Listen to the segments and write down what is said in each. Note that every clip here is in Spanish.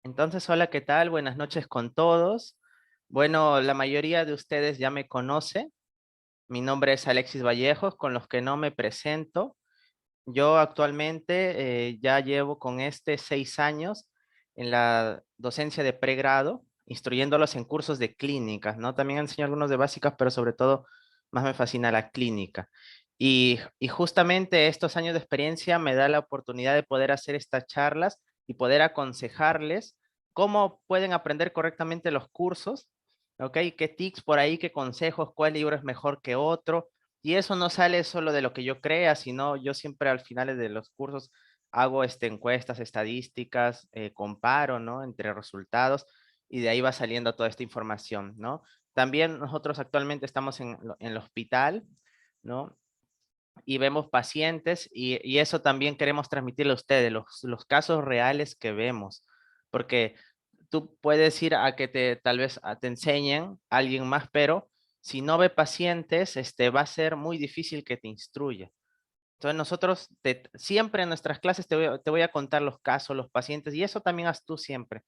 Entonces, hola, ¿qué tal? Buenas noches con todos. Bueno, la mayoría de ustedes ya me conoce. Mi nombre es Alexis Vallejos, con los que no me presento. Yo actualmente ya llevo con 6 años en la docencia de pregrado, instruyéndolos en cursos de clínicas, ¿no? También enseño algunos de básicas, pero sobre todo más me fascina la clínica. Y justamente estos años de experiencia me da la oportunidad de poder hacer estas charlas y poder aconsejarles cómo pueden aprender correctamente los cursos, ¿ok? ¿Qué tips por ahí, qué consejos, cuál libro es mejor que otro? Y eso no sale solo de lo que yo crea, sino yo siempre al final de los cursos hago encuestas estadísticas, comparo, ¿no? Entre resultados y de ahí va saliendo toda esta información, ¿no? También nosotros actualmente estamos en el hospital, ¿no? Y vemos pacientes y eso también queremos transmitirle a ustedes, los casos reales que vemos, porque tú puedes ir a que tal vez te enseñen a alguien más, pero si no ve pacientes, va a ser muy difícil que te instruya. Entonces nosotros siempre en nuestras clases te voy a contar los casos, los pacientes, y eso también haz tú siempre.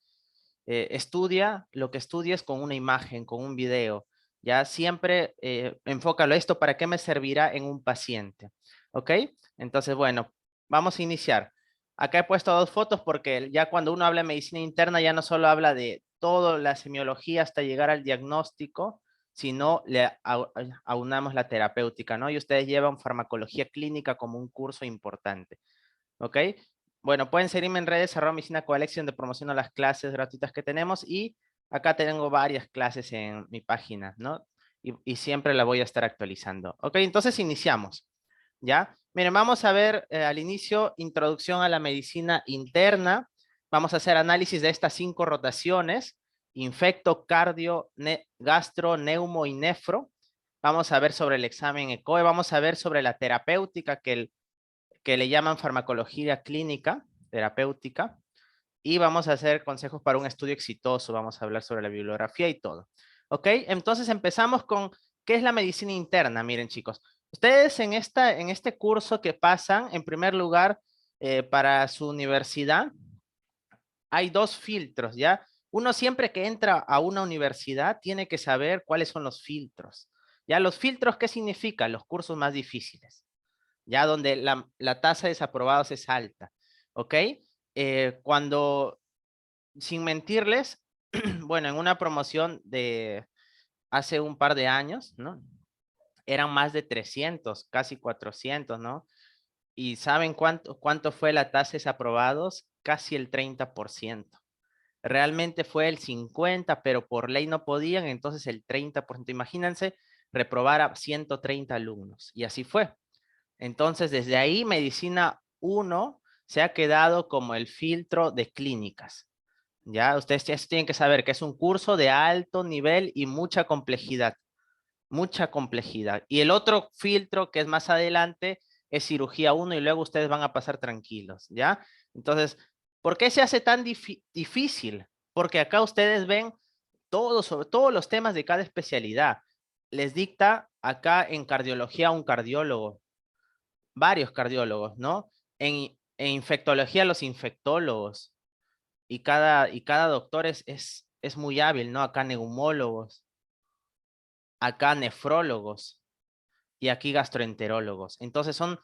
Estudia lo que estudies con una imagen, con un video. Ya siempre enfócalo esto, ¿para qué me servirá en un paciente? ¿Ok? Entonces, bueno, vamos a iniciar. Acá he puesto dos fotos porque ya cuando uno habla de medicina interna ya no solo habla de toda la semiología hasta llegar al diagnóstico, sino aunamos la terapéutica, ¿no? Y ustedes llevan farmacología clínica como un curso importante. ¿Ok? Bueno, pueden seguirme en redes, @medicina con Alex, donde promociono las clases gratuitas que tenemos y acá tengo varias clases en mi página, ¿no? Y siempre la voy a estar actualizando. Ok, entonces iniciamos, ¿ya? Miren, vamos a ver al inicio, introducción a la medicina interna. Vamos a hacer análisis de estas 5 rotaciones, infecto, cardio, gastro, neumo y nefro. Vamos a ver sobre el examen ECOE, vamos a ver sobre la terapéutica, que le llaman farmacología clínica, terapéutica, y vamos a hacer consejos para un estudio exitoso, vamos a hablar sobre la bibliografía y todo. ¿Ok? Entonces empezamos con, ¿qué es la medicina interna? Miren chicos, ustedes en este curso que pasan, en primer lugar, para su universidad, hay dos filtros, ¿ya? Uno siempre que entra a una universidad tiene que saber cuáles son los filtros. ¿Ya? Los filtros, ¿qué significan? Los cursos más difíciles, ya donde la tasa de desaprobados es alta, ¿ok? Cuando, sin mentirles, bueno, en una promoción de hace un par de años, ¿no? Eran más de 300, casi 400, ¿no? ¿Y saben cuánto fue la tasa de desaprobados? Casi el 30%. Realmente fue el 50%, pero por ley no podían, entonces el 30%. Imagínense reprobar a 130 alumnos. Y así fue. Entonces, desde ahí, Medicina 1 se ha quedado como el filtro de clínicas. Ya, ustedes ya tienen que saber que es un curso de alto nivel y mucha complejidad, mucha complejidad. Y el otro filtro que es más adelante es cirugía 1 y luego ustedes van a pasar tranquilos, ¿ya? Entonces, ¿por qué se hace tan difícil? Porque acá ustedes ven todo sobre todos los temas de cada especialidad. Les dicta acá en cardiología un cardiólogo, varios cardiólogos, ¿no? En infectología, los infectólogos, y cada doctor es muy hábil, ¿no? Acá neumólogos, acá nefrólogos y aquí gastroenterólogos. Entonces son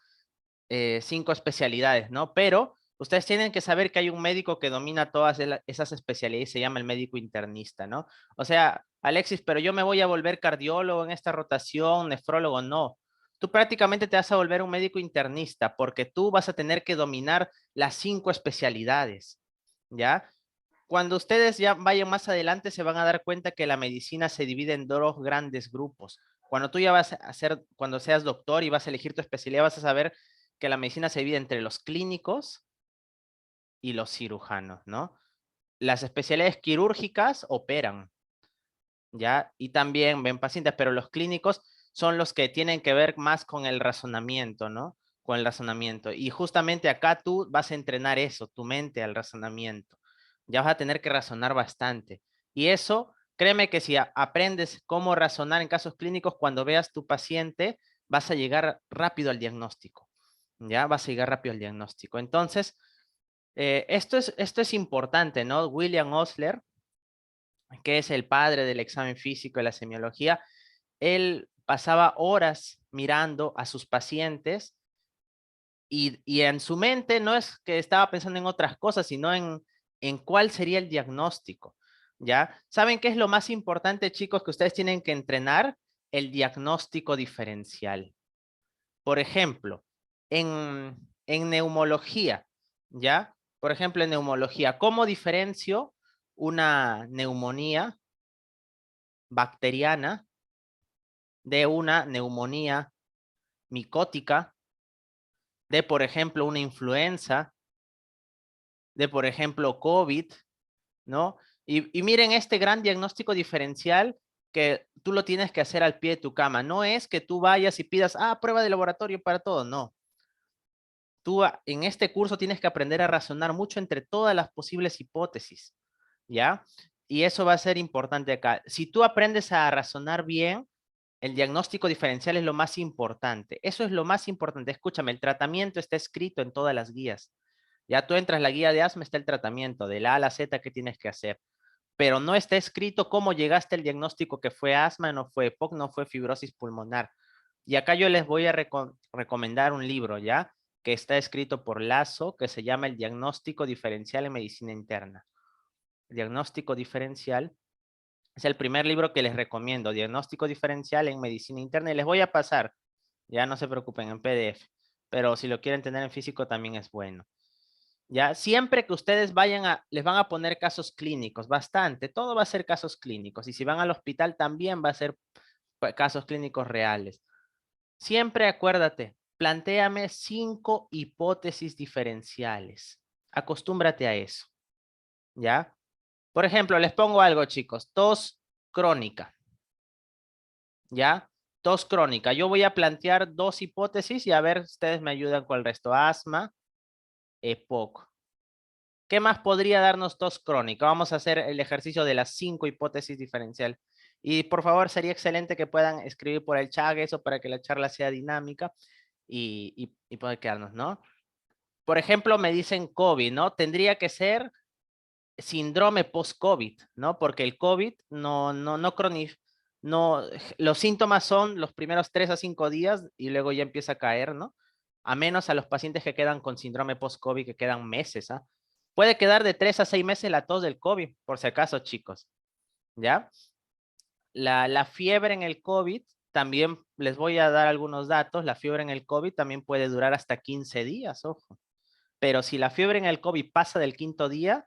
5 especialidades, ¿no? Pero ustedes tienen que saber que hay un médico que domina todas esas especialidades, se llama el médico internista, ¿no? O sea, Alexis, pero yo me voy a volver cardiólogo en esta rotación, nefrólogo, no. Tú prácticamente te vas a volver un médico internista porque tú vas a tener que dominar las 5 especialidades, ¿ya? Cuando ustedes ya vayan más adelante se van a dar cuenta que la medicina se divide en dos grandes grupos. Cuando tú ya vas a hacer, cuando seas doctor y vas a elegir tu especialidad, vas a saber que la medicina se divide entre los clínicos y los cirujanos, ¿no? Las especialidades quirúrgicas operan, ¿ya? Y también ven pacientes, pero los clínicos son los que tienen que ver más con el razonamiento, ¿no? Con el razonamiento. Y justamente acá tú vas a entrenar eso, tu mente al razonamiento. Ya vas a tener que razonar bastante. Y eso, créeme que si aprendes cómo razonar en casos clínicos, cuando veas tu paciente, vas a llegar rápido al diagnóstico. Ya vas a llegar rápido al diagnóstico. Entonces, Esto es importante, ¿no? William Osler, que es el padre del examen físico de la semiología, él pasaba horas mirando a sus pacientes y en su mente no es que estaba pensando en otras cosas, sino en cuál sería el diagnóstico, ¿ya? ¿Saben qué es lo más importante, chicos, que ustedes tienen que entrenar? El diagnóstico diferencial. Por ejemplo, en neumología, ¿ya? Por ejemplo, en neumología, ¿cómo diferencio una neumonía bacteriana de una neumonía micótica, de, por ejemplo, una influenza, de, por ejemplo, COVID, ¿no? Y miren este gran diagnóstico diferencial que tú lo tienes que hacer al pie de tu cama. No es que tú vayas y pidas, prueba de laboratorio para todo. No. Tú en este curso tienes que aprender a razonar mucho entre todas las posibles hipótesis, ¿ya? Y eso va a ser importante acá. Si tú aprendes a razonar bien, el diagnóstico diferencial es lo más importante. Eso es lo más importante. Escúchame, el tratamiento está escrito en todas las guías. Ya tú entras la guía de asma, está el tratamiento, de la A a la Z que tienes que hacer. Pero no está escrito cómo llegaste al diagnóstico que fue asma, no fue EPOC, no fue fibrosis pulmonar. Y acá yo les voy a recomendar un libro, ¿ya? Que está escrito por Lazo, que se llama El diagnóstico diferencial en medicina interna. Diagnóstico diferencial es el primer libro que les recomiendo, Diagnóstico diferencial en medicina interna, y les voy a pasar, ya no se preocupen, en PDF, pero si lo quieren tener en físico también es bueno. Ya, siempre que ustedes les van a poner casos clínicos, bastante, todo va a ser casos clínicos, y si van al hospital también va a ser casos clínicos reales. Siempre acuérdate, plantéame 5 hipótesis diferenciales. Acostúmbrate a eso, ¿ya? Por ejemplo, les pongo algo, chicos. Tos crónica, ¿ya? Tos crónica. Yo voy a plantear 2 hipótesis y a ver, ustedes me ayudan con el resto. Asma, EPOC. ¿Qué más podría darnos tos crónica? Vamos a hacer el ejercicio de las 5 hipótesis diferenciales. Y por favor, sería excelente que puedan escribir por el chat eso para que la charla sea dinámica y poder quedarnos, ¿no? Por ejemplo, me dicen COVID, ¿no? Tendría que ser síndrome post-COVID, ¿no? Porque el COVID no cronifica, no, los síntomas son los primeros 3 a 5 días y luego ya empieza a caer, ¿no? A menos a los pacientes que quedan con síndrome post-COVID que quedan meses, ¿ah? Puede quedar de 3 a 6 meses la tos del COVID, por si acaso, chicos, ¿ya? La fiebre en el COVID, también les voy a dar algunos datos, la fiebre en el COVID también puede durar hasta 15 días, ojo. Pero si la fiebre en el COVID pasa del 5.º día,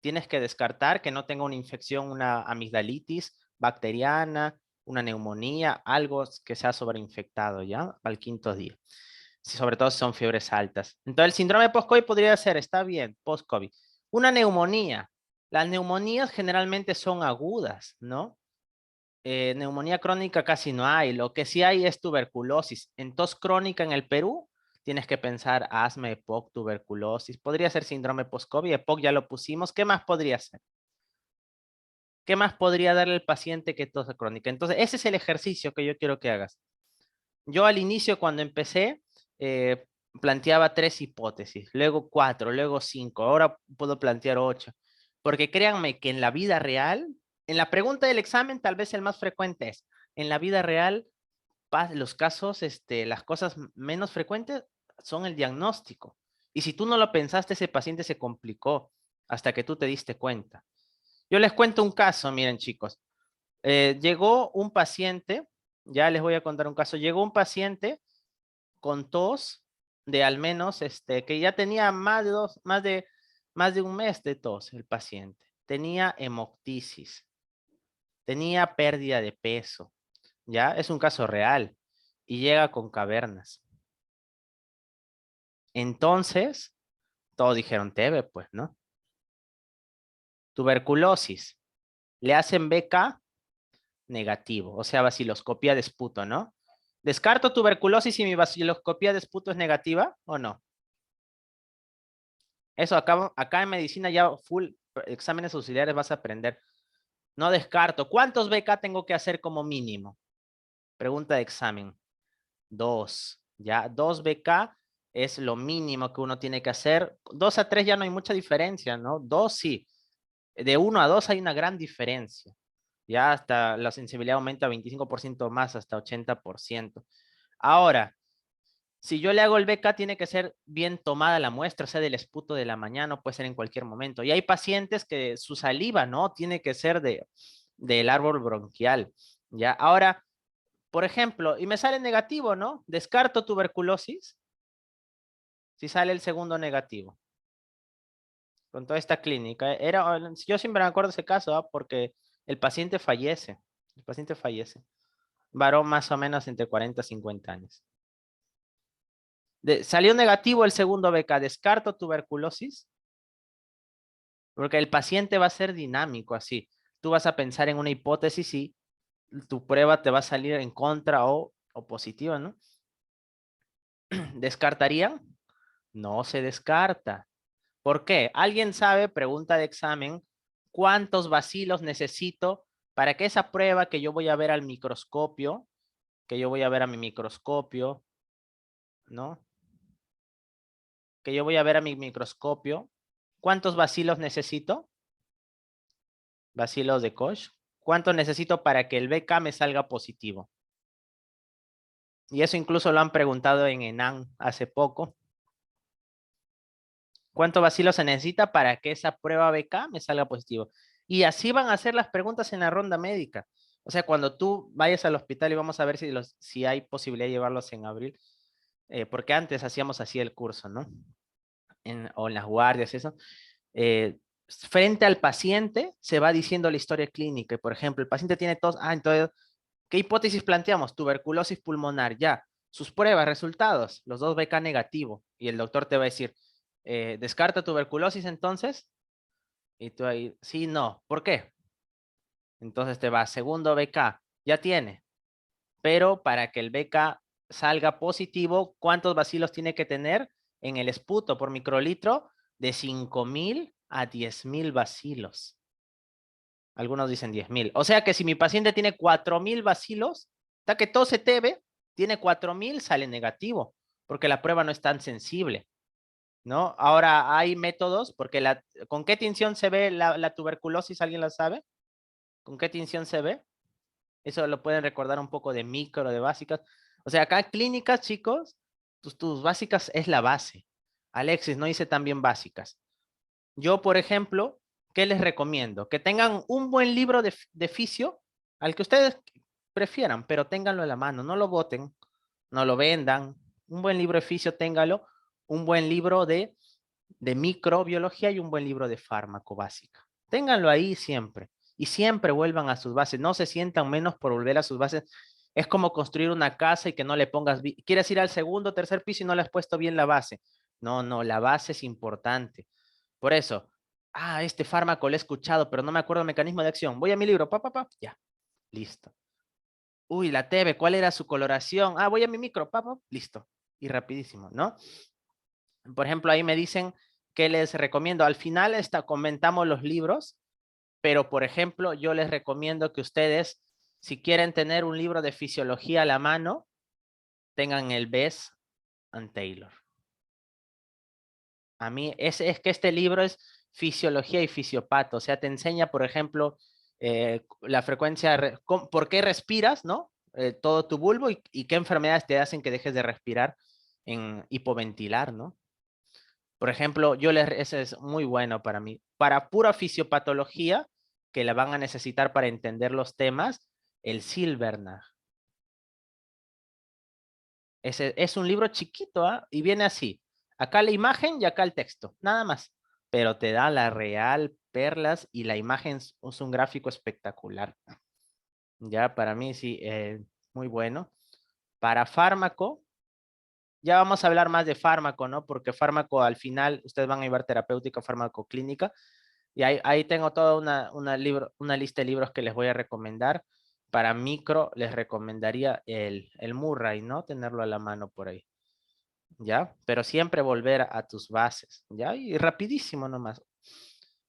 tienes que descartar que no tenga una infección, una amigdalitis bacteriana, una neumonía, algo que sea sobreinfectado, ¿ya? Al 5.º día. Sobre todo si son fiebres altas. Entonces, el síndrome post-COVID podría ser, está bien, post-COVID. Una neumonía. Las neumonías generalmente son agudas, ¿no? Neumonía crónica casi no hay. Lo que sí hay es tuberculosis. En tos crónica en el Perú, tienes que pensar asma, EPOC, tuberculosis. Podría ser síndrome post-COVID. EPOC ya lo pusimos. ¿Qué más podría ser? ¿Qué más podría darle el paciente que tos crónica? Entonces, ese es el ejercicio que yo quiero que hagas. Yo al inicio, cuando empecé, planteaba 3 hipótesis, luego 4, luego 5. Ahora puedo plantear 8. Porque créanme que en la vida real, en la pregunta del examen, tal vez el más frecuente es, en la vida real, los casos, las cosas menos frecuentes son el diagnóstico. Y si tú no lo pensaste, ese paciente se complicó hasta que tú te diste cuenta. Yo les cuento un caso, miren chicos. Llegó un paciente, ya les voy a contar un caso, llegó un paciente con tos de al menos, que ya tenía más de un mes de tos el paciente. Tenía hemoptisis, tenía pérdida de peso, ¿ya? Es un caso real y llega con cavernas. Entonces, todos dijeron TB, pues, ¿no? Tuberculosis. Le hacen BK negativo, o sea, vaciloscopía de esputo, ¿no? ¿Descarto tuberculosis si mi vaciloscopía de esputo es negativa o no? Eso acá en medicina ya full exámenes auxiliares vas a aprender. No descarto. ¿Cuántos BK tengo que hacer como mínimo? Pregunta de examen. 2. Ya, 2 BK es lo mínimo que uno tiene que hacer. 2 a 3 ya no hay mucha diferencia, ¿no? 2 sí. De 1 a 2 hay una gran diferencia. Ya hasta la sensibilidad aumenta 25% más, hasta 80%. Ahora, si yo le hago el BK, tiene que ser bien tomada la muestra, o sea, del esputo de la mañana, puede ser en cualquier momento. Y hay pacientes que su saliva, ¿no? Tiene que ser del árbol bronquial. ¿Ya? Ahora, por ejemplo, y me sale negativo, ¿no? Descarto tuberculosis si sale el segundo negativo. Con toda esta clínica. Yo siempre me acuerdo de ese caso, ¿ah? Porque el paciente fallece. El paciente fallece. Varón más o menos entre 40 y 50 años. Salió negativo el segundo BK. Descarto tuberculosis. Porque el paciente va a ser dinámico así. Tú vas a pensar en una hipótesis y tu prueba te va a salir en contra o positiva, ¿no? ¿Descartarían? No se descarta. ¿Por qué? ¿Alguien sabe, pregunta de examen, cuántos bacilos necesito para que esa prueba que yo voy a ver al microscopio, que yo voy a ver a mi microscopio, ¿no? Que yo voy a ver a mi microscopio, ¿cuántos bacilos necesito? Bacilos de Koch. ¿Cuánto necesito para que el BK me salga positivo? Y eso incluso lo han preguntado en ENAN hace poco. ¿Cuántos bacilos se necesita para que esa prueba BK me salga positivo? Y así van a ser las preguntas en la ronda médica. O sea, cuando tú vayas al hospital y vamos a ver si hay posibilidad de llevarlos en abril, porque antes hacíamos así el curso, ¿no? O en las guardias, eso. Frente al paciente se va diciendo la historia clínica. Por ejemplo, el paciente tiene tos. Entonces, ¿qué hipótesis planteamos? Tuberculosis pulmonar, ya. Sus pruebas, resultados, los dos BK negativo. Y el doctor te va a decir, ¿descarta tuberculosis entonces? Y tú ahí, sí, no. ¿Por qué? Entonces te va, segundo BK, ya tiene. Pero para que el BK salga positivo, ¿cuántos bacilos tiene que tener en el esputo por microlitro? De 5.000 a 10.000 bacilos. Algunos dicen 10.000. O sea que si mi paciente tiene 4.000 bacilos, está que tose TB, tiene 4.000, sale negativo, porque la prueba no es tan sensible, ¿no? Ahora hay métodos, porque ¿con qué tinción se ve la tuberculosis? ¿Alguien la sabe? ¿Con qué tinción se ve? Eso lo pueden recordar un poco de micro, de básicas. O sea, acá en clínicas, chicos, tus básicas es la base. Alexis, no hice tan bien básicas. Yo, por ejemplo, ¿qué les recomiendo? Que tengan un buen libro de fisio, al que ustedes prefieran, pero ténganlo en la mano, no lo boten, no lo vendan. Un buen libro de fisio, téngalo. Un buen libro de microbiología y un buen libro de fármaco básica. Ténganlo ahí siempre. Y siempre vuelvan a sus bases. No se sientan menos por volver a sus bases. Es como construir una casa y que no le pongas... Quieres ir al segundo o tercer piso y no le has puesto bien la base. No, no, la base es importante. Por eso, este fármaco lo he escuchado, pero no me acuerdo el mecanismo de acción. Voy a mi libro, ya, listo. Uy, la TV, ¿cuál era su coloración? Voy a mi micro, listo. Y rapidísimo, ¿no? Por ejemplo, ahí me dicen que les recomiendo. Al final comentamos los libros, pero por ejemplo, yo les recomiendo que ustedes, si quieren tener un libro de fisiología a la mano, tengan el Bess and Taylor. A mí es que este libro es fisiología y fisiopato, o sea, te enseña, por ejemplo, la frecuencia, por qué respiras, ¿no? Todo tu bulbo y qué enfermedades te hacen que dejes de respirar en hipoventilar, ¿no? Por ejemplo, ese es muy bueno para mí. Para pura fisiopatología, que la van a necesitar para entender los temas, el Silbernagh. Es un libro chiquito, y viene así. Acá la imagen y acá el texto, nada más. Pero te da la real perlas y la imagen es un gráfico espectacular. Ya, para mí sí, muy bueno. Para fármaco, ya vamos a hablar más de fármaco, ¿no? Porque fármaco al final, ustedes van a llevar terapéutica, fármaco clínica. Y ahí tengo toda una lista de libros que les voy a recomendar. Para micro, les recomendaría el Murray, ¿no? Tenerlo a la mano por ahí. ¿Ya? Pero siempre volver a tus bases, ¿ya? Y rapidísimo nomás.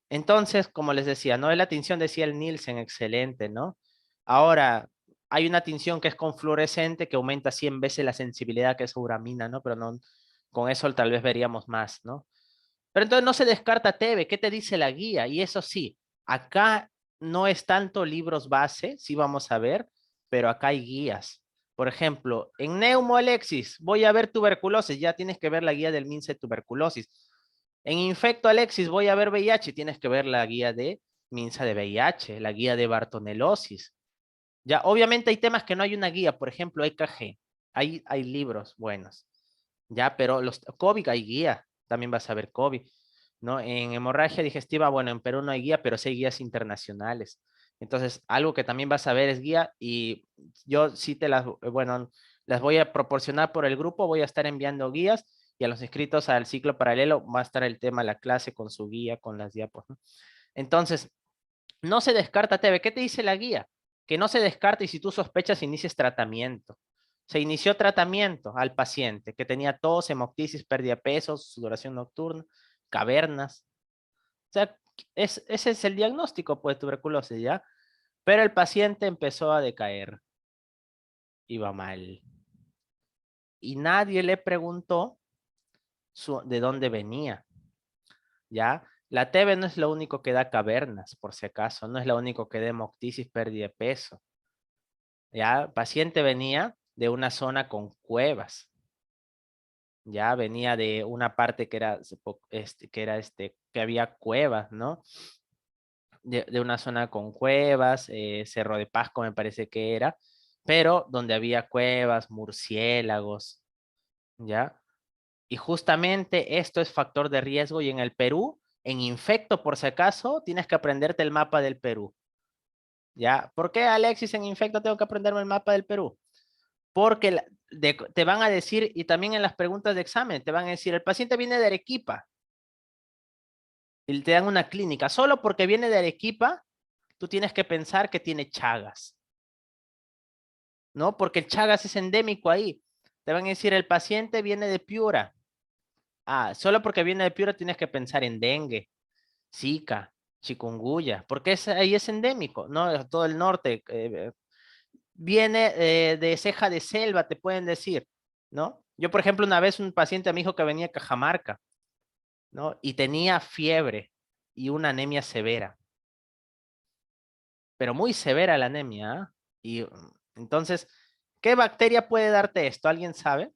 Entonces, como les decía, ¿no? La tinción decía el Nielsen, excelente, ¿no? Ahora, hay una tinción que es con fluorescente que aumenta 100 veces la sensibilidad, que es uramina, ¿no? Pero no, Con eso tal vez veríamos más, ¿no? Pero entonces no se descarta TB. ¿Qué te dice la guía? Y eso sí, acá no es tanto libros base, sí vamos a ver, pero acá hay guías. Por ejemplo, en Neumo Alexis, voy a ver tuberculosis, ya tienes que ver la guía del MINSA de tuberculosis. En Infecto Alexis, voy a ver VIH, tienes que ver la guía de MINSA de VIH, la guía de Bartonelosis. Ya, obviamente hay temas que no hay una guía, por ejemplo, EKG, hay libros buenos, ya, pero los COVID hay guía, también vas a ver COVID, ¿no? En hemorragia digestiva, bueno, en Perú no hay guía, pero sí hay guías internacionales. Entonces, algo que también vas a ver es guía y yo sí te las, bueno, las voy a proporcionar por el grupo, voy a estar enviando guías y a los inscritos al ciclo paralelo va a estar el tema, la clase con su guía, con las diapos, ¿no? Entonces, no se descarta TB. ¿Qué te dice la guía? Que no se descarta y si tú sospechas inicies tratamiento. Se inició tratamiento al paciente que tenía tos, hemoptisis, pérdida de peso, sudoración nocturna, cavernas. O sea, ese es el diagnóstico pues, de tuberculosis, ¿ya? Pero el paciente empezó a decaer, iba mal. Y nadie le preguntó de dónde venía, ¿ya? La TB no es lo único que da cavernas, por si acaso, no es lo único que da hemoptisis, pérdida de peso. Ya, el paciente venía de una zona con cuevas, ya venía de una parte que era, que había cuevas, ¿no? De una zona con cuevas, Cerro de Pasco me parece que era, pero donde había cuevas, murciélagos, ¿ya? Y justamente esto es factor de riesgo y en el Perú, en Infecto, por si acaso, tienes que aprenderte el mapa del Perú, ¿ya? ¿Por qué, Alexis, en Infecto tengo que aprenderme el mapa del Perú? Porque te van a decir, y también en las preguntas de examen, te van a decir, el paciente viene de Arequipa, y te dan una clínica. Solo porque viene de Arequipa, tú tienes que pensar que tiene Chagas, ¿no? Porque el Chagas es endémico ahí. Te van a decir, el paciente viene de Piura. Ah, solo porque viene de Piura tienes que pensar en dengue, Zika, chikungunya, porque ahí es endémico, ¿no? Todo el norte. Viene de ceja de selva, te pueden decir, ¿no? Yo, por ejemplo, una vez un paciente me dijo que venía de Cajamarca, ¿no? Y tenía fiebre y una anemia severa, pero muy severa la anemia, ¿ah? Y entonces, ¿qué bacteria puede darte esto? ¿Alguien sabe?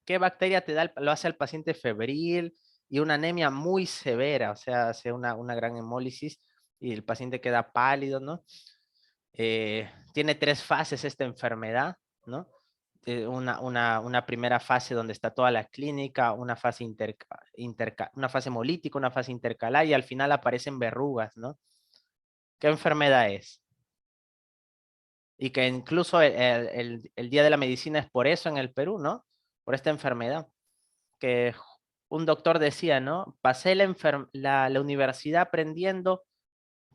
¿Qué bacteria te da, lo hace al paciente febril y una anemia muy severa? O sea, hace una gran hemólisis y el paciente queda pálido, ¿no? Tiene tres fases esta enfermedad, ¿no? Una primera fase donde está toda la clínica, una fase, una fase hemolítica, una fase intercalar y al final aparecen verrugas, ¿no? ¿Qué enfermedad es? Y que incluso el Día de la Medicina es por eso en el Perú, ¿no? Por esta enfermedad. Que un doctor decía, ¿no? Pasé la universidad aprendiendo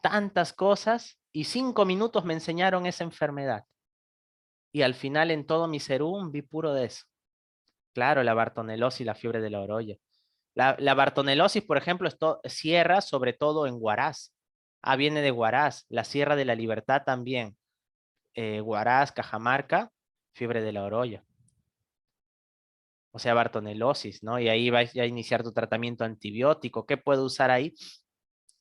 tantas cosas y 5 minutos me enseñaron esa enfermedad. Y al final en todo mi serum vi puro de eso. Claro, la bartonelosis, la fiebre de la orolla. La bartonelosis, por ejemplo, esto cierra sobre todo en Huaraz. Ah, viene de Huaraz. La Sierra de la Libertad también. Huaraz, Cajamarca, fiebre de la orolla. O sea, bartonelosis, ¿no? Y ahí vas a iniciar tu tratamiento antibiótico. ¿Qué puedo usar ahí?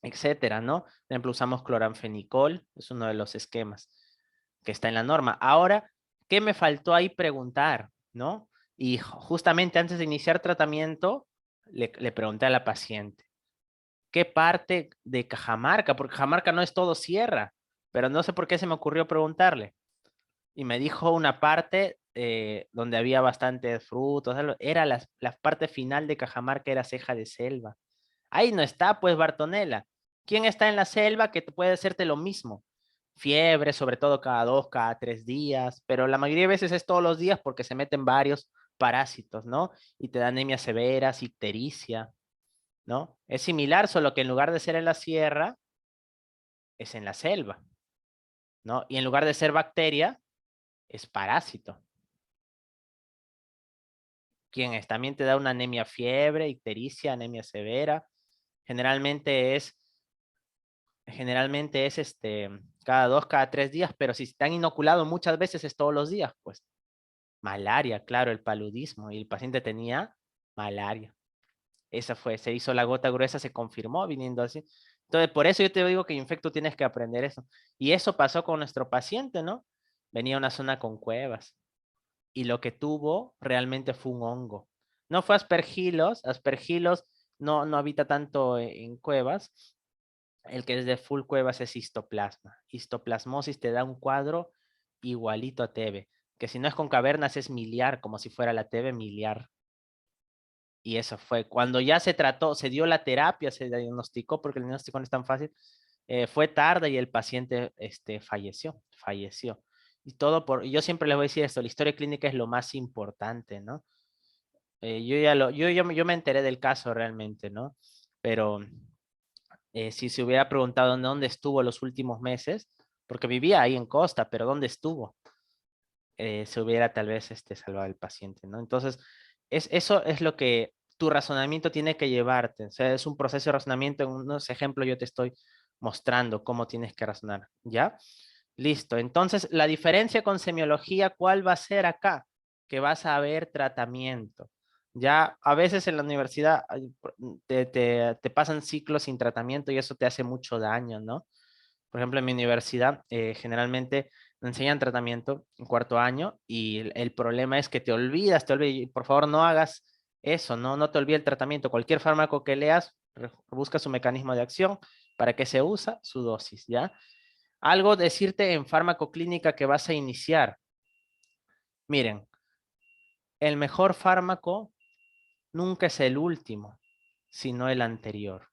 Etcétera, ¿no? Por ejemplo, usamos cloranfenicol, es uno de los esquemas que está en la norma. Ahora, ¿qué me faltó ahí preguntar, no? Y justamente antes de iniciar tratamiento, le pregunté a la paciente, ¿qué parte de Cajamarca? Porque Cajamarca no es todo sierra, pero no sé por qué se me ocurrió preguntarle. Y me dijo una parte donde había bastantes frutos, era la parte final de Cajamarca, era ceja de selva. Ahí no está, pues, Bartonella. ¿Quién está en la selva que puede hacerte lo mismo? Fiebre, sobre todo cada 2, cada 3 días, pero la mayoría de veces es todos los días porque se meten varios parásitos, ¿no? Y te da anemia severa, ictericia, ¿no? Es similar, solo que en lugar de ser en la sierra, es en la selva, ¿no? Y en lugar de ser bacteria, es parásito. ¿Quién es? También te da una anemia fiebre, ictericia, anemia severa. Generalmente es cada 2, cada 3 días, pero si están inoculados muchas veces es todos los días, pues. Malaria, claro, el paludismo. Y el paciente tenía malaria. Esa fue, se hizo la gota gruesa, se confirmó viniendo así. Entonces, por eso yo te digo que infecto tienes que aprender eso. Y eso pasó con nuestro paciente, ¿no? Venía a una zona con cuevas. Y lo que tuvo realmente fue un hongo. No fue aspergilos. Aspergilos no habita tanto en cuevas. El que es de full cuevas es histoplasma. Histoplasmosis te da un cuadro igualito a TB, que si no es con cavernas es miliar, como si fuera la TB miliar. Y eso fue cuando ya se trató, se dio la terapia, se diagnosticó, porque el diagnóstico no es tan fácil. Fue tarde y el paciente falleció. Y todo yo siempre les voy a decir esto, la historia clínica es lo más importante, ¿no? Yo me enteré del caso realmente, ¿no? Pero si se hubiera preguntado dónde estuvo los últimos meses, porque vivía ahí en Costa, pero ¿dónde estuvo? Se hubiera tal vez salvado al paciente, ¿no? Entonces, eso es lo que tu razonamiento tiene que llevarte. O sea, es un proceso de razonamiento. En unos ejemplos yo te estoy mostrando cómo tienes que razonar, ¿ya? Listo. Entonces, la diferencia con semiología, ¿cuál va a ser acá? Que vas a ver tratamiento. Ya a veces en la universidad te pasan ciclos sin tratamiento y eso te hace mucho daño, ¿no? Por ejemplo, en mi universidad generalmente enseñan tratamiento en cuarto año y el problema es que te olvidas. Por favor, no hagas eso, no te olvides el tratamiento. Cualquier fármaco que leas, busca su mecanismo de acción, para qué se usa, su dosis, ¿ya? Algo decirte en farmacoclínica que vas a iniciar. Miren, el mejor fármaco nunca es el último, sino el anterior.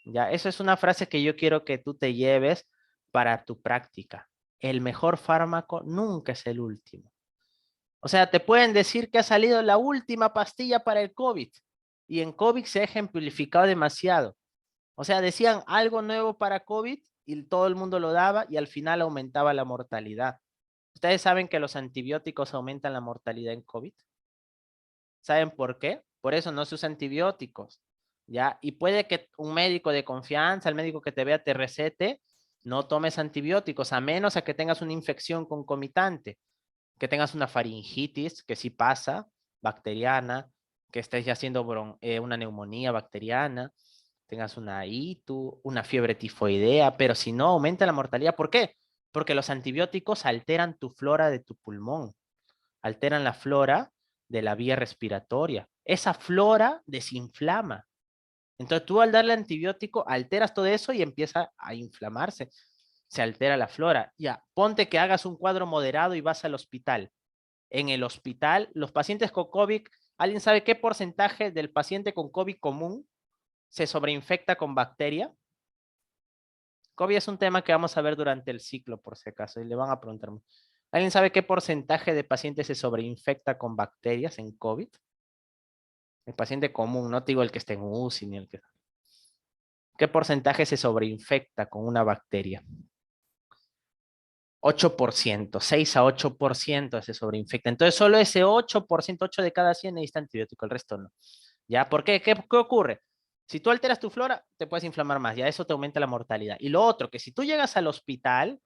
Ya, eso es una frase que yo quiero que tú te lleves para tu práctica. El mejor fármaco nunca es el último. O sea, te pueden decir que ha salido la última pastilla para el COVID y en COVID se ha ejemplificado demasiado. O sea, decían algo nuevo para COVID y todo el mundo lo daba y al final aumentaba la mortalidad. ¿Ustedes saben que los antibióticos aumentan la mortalidad en COVID? ¿Saben por qué? Por eso no se usan antibióticos, ¿ya? Y puede que un médico de confianza, el médico que te vea, te recete, no tomes antibióticos, a menos a que tengas una infección concomitante, que tengas una faringitis, que sí pasa, bacteriana, que estés ya haciendo una neumonía bacteriana, tengas una ITU, una fiebre tifoidea, pero si no, aumenta la mortalidad. ¿Por qué? Porque los antibióticos alteran tu flora de tu pulmón, alteran la flora de la vía respiratoria. Esa flora desinflama. Entonces tú al darle antibiótico alteras todo eso y empieza a inflamarse. Se altera la flora. Ya, ponte que hagas un cuadro moderado y vas al hospital. En el hospital, los pacientes con COVID, ¿alguien sabe qué porcentaje del paciente con COVID común se sobreinfecta con bacteria? COVID es un tema que vamos a ver durante el ciclo, por si acaso, y le van a preguntar. ¿Alguien sabe qué porcentaje de pacientes se sobreinfecta con bacterias en COVID? El paciente común, no te digo el que esté en UCI ni el que... ¿Qué porcentaje se sobreinfecta con una bacteria? 8%, 6 a 8% se sobreinfecta. Entonces, solo ese 8%, 8 de cada 100 necesita antibiótico, el resto no. ¿Ya? ¿Por qué? ¿Qué ocurre? Si tú alteras tu flora, te puedes inflamar más, ya eso te aumenta la mortalidad. Y lo otro, que si tú llegas al hospital,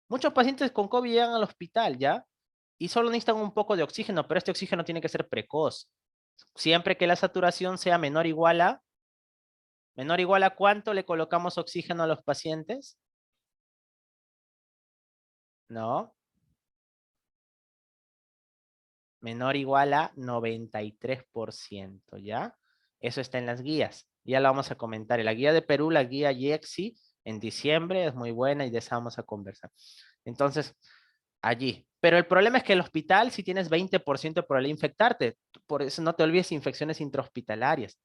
muchos pacientes con COVID llegan al hospital, ¿ya? Y solo necesitan un poco de oxígeno, pero este oxígeno tiene que ser precoz. Siempre que la saturación sea menor igual a ¿cuánto le colocamos oxígeno a los pacientes? No, menor igual a 93%, ¿ya? Eso está en las guías. Ya la vamos a comentar. En la guía de Perú, la guía YEXI, en diciembre, es muy buena y de esa vamos a conversar. Entonces, allí. Pero el problema es que el hospital, si tienes 20% de probabilidad de infectarte, por eso no te olvides infecciones intrahospitalarias.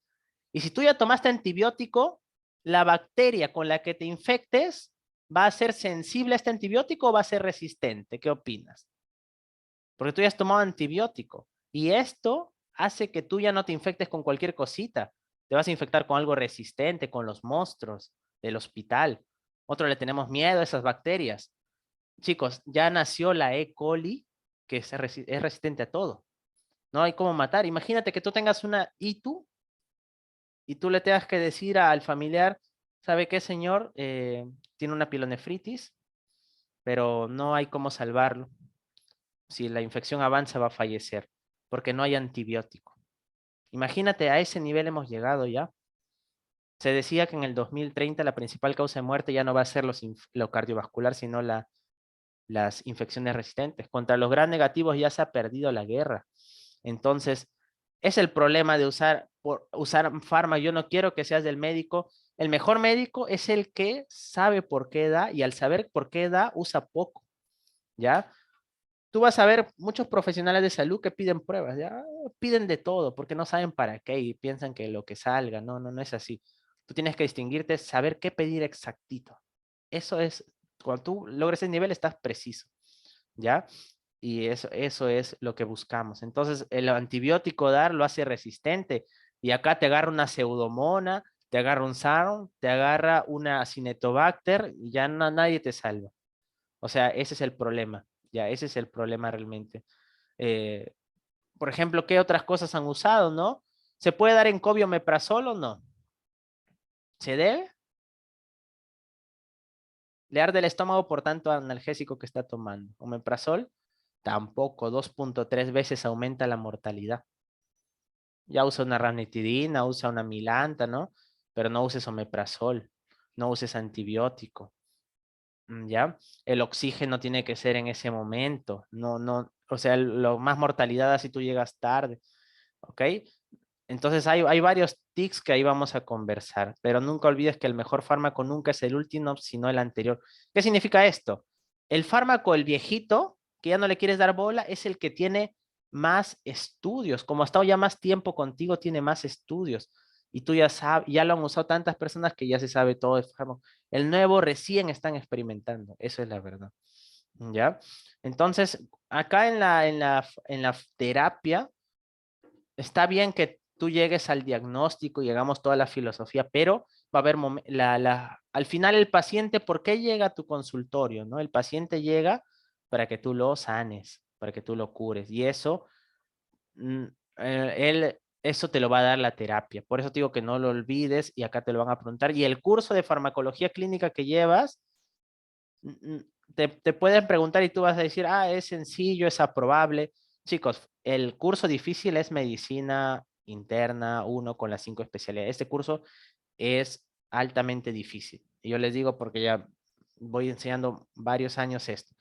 Y si tú ya tomaste antibiótico, la bacteria con la que te infectes va a ser sensible a este antibiótico o va a ser resistente. ¿Qué opinas? Porque tú ya has tomado antibiótico. Y esto hace que tú ya no te infectes con cualquier cosita. Te vas a infectar con algo resistente, con los monstruos del hospital. Otro le tenemos miedo a esas bacterias. Chicos, ya nació la E. coli, que es resistente a todo. No hay cómo matar. Imagínate que tú tengas una ITU y tú le tengas que decir al familiar, ¿sabe qué, señor? Tiene una pielonefritis, pero no hay cómo salvarlo. si la infección avanza va a fallecer, porque no hay antibiótico. Imagínate, a ese nivel hemos llegado ya. Se decía que en el 2030 la principal causa de muerte ya no va a ser lo cardiovascular, sino las infecciones resistentes. Contra los gram negativos ya se ha perdido la guerra. Entonces, es el problema de usar fármacos. Yo no quiero que seas del médico. El mejor médico es el que sabe por qué da y al saber por qué da, usa poco, ¿ya? Tú vas a ver muchos profesionales de salud que piden pruebas, ya piden de todo porque no saben para qué y piensan que lo que salga, no, no, no es así. Tú tienes que distinguirte, saber qué pedir exactito. Eso es, cuando tú logres ese nivel, estás preciso, ¿ya? Y eso es lo que buscamos. Entonces, el antibiótico dar lo hace resistente y acá te agarra una pseudomona, te agarra un sarm, te agarra una acinetobacter y ya nadie te salva. O sea, ese es el problema. Ya, ese es el problema realmente. Eh, por ejemplo, ¿qué otras cosas han usado, no? ¿Se puede dar en COVID omeprazol o no? ¿Se debe? Le arde el estómago por tanto analgésico que está tomando. Omeprazol, tampoco. 2.3 veces aumenta la mortalidad. Ya usa una ranitidina, usa una milanta, ¿no? Pero no uses omeprazol, no uses antibiótico. ¿Ya? El oxígeno tiene que ser en ese momento, no, no, o sea, lo más mortalidad así tú llegas tarde, ¿ok? Entonces hay varios tics que ahí vamos a conversar, pero nunca olvides que el mejor fármaco nunca es el último, sino el anterior. ¿Qué significa esto? El fármaco, el viejito, que ya no le quieres dar bola, es el que tiene más estudios. Como ha estado ya más tiempo contigo, tiene más estudios. Y tú ya sabes, ya lo han usado tantas personas que ya se sabe todo el fármaco. El nuevo recién están experimentando, eso es la verdad. ¿Ya? Entonces, acá en la terapia, está bien que tú llegues al diagnóstico y llegamos toda la filosofía, pero va a haber al final el paciente, ¿por qué llega a tu consultorio? ¿No? El paciente llega para que tú lo sanes, para que tú lo cures. Y eso, mm, eso te lo va a dar la terapia. Por eso te digo que no lo olvides y acá te lo van a preguntar. Y el curso de farmacología clínica que llevas, mm, te pueden preguntar y tú vas a decir, ah, es sencillo, es aprobable. Chicos, el curso difícil es medicina interna uno con las 5 especialidades. Este curso es altamente difícil. Y yo les digo porque ya voy enseñando varios años esto,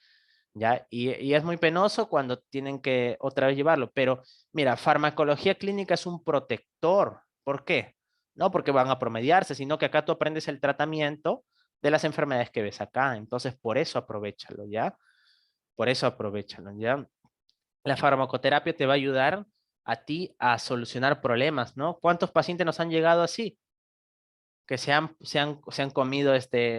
¿ya? Y es muy penoso cuando tienen que otra vez llevarlo. Pero mira, farmacología clínica es un protector. ¿Por qué? No porque van a promediarse, sino que acá tú aprendes el tratamiento de las enfermedades que ves acá. Entonces, por eso aprovechalo, ¿ya? Por eso aprovechalo, ¿ya? La farmacoterapia te va a ayudar a ti a solucionar problemas, ¿no? ¿Cuántos pacientes nos han llegado así? Que se han comido